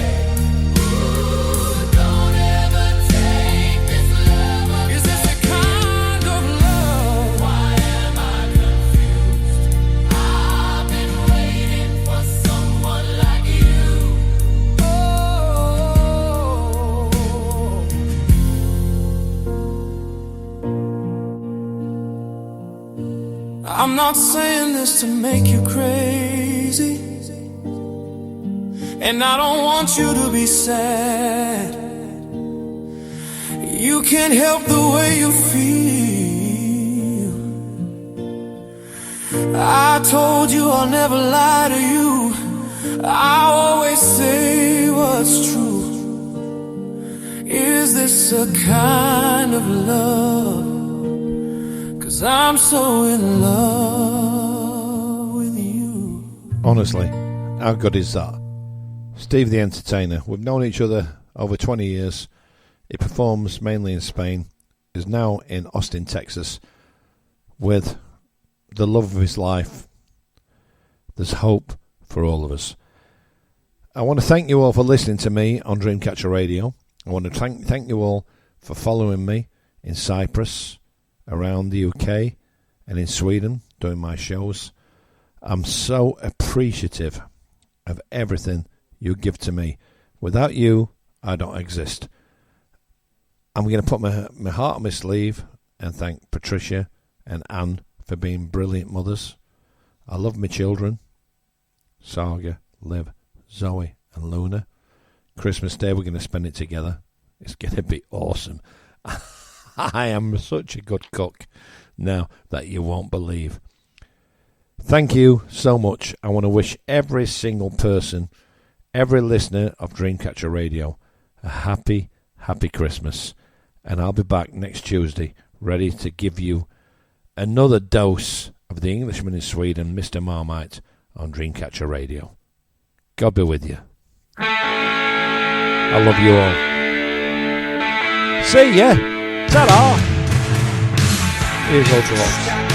Ooh, don't ever take this love. Is this a kind of love? Why am I confused? I've been waiting for someone like you. I'm not saying this to make you crazy, and I don't want you to be sad. You can't help the way you feel. I told you I'll never lie to you. I always say what's true. Is this a kind of love? 'Cause I'm so in love with you. Honestly, how good is that? Steve the Entertainer. We've known each other over 20 years. He performs mainly in Spain. Is now in Austin, Texas, with the love of his life. There's hope for all of us. I want to thank you all for listening to me on Dreamcatcher Radio. I want to thank you all for following me in Cyprus, around the UK, and in Sweden doing my shows. I'm so appreciative of everything you give to me. Without you, I don't exist. I'm going to put my heart on my sleeve and thank Patricia and Anne for being brilliant mothers. I love my children, Saga, Liv, Zoe and Luna. Christmas Day we're going to spend it together. It's going to be awesome. I am such a good cook now that you won't believe. Thank you so much. I want to wish every single person, every listener of Dreamcatcher Radio, a happy, happy Christmas. And I'll be back next Tuesday, ready to give you another dose of the Englishman in Sweden, Mr Marmite, on Dreamcatcher Radio. God be with you. I love you all. See ya. Ta-da! Here's Ultravox.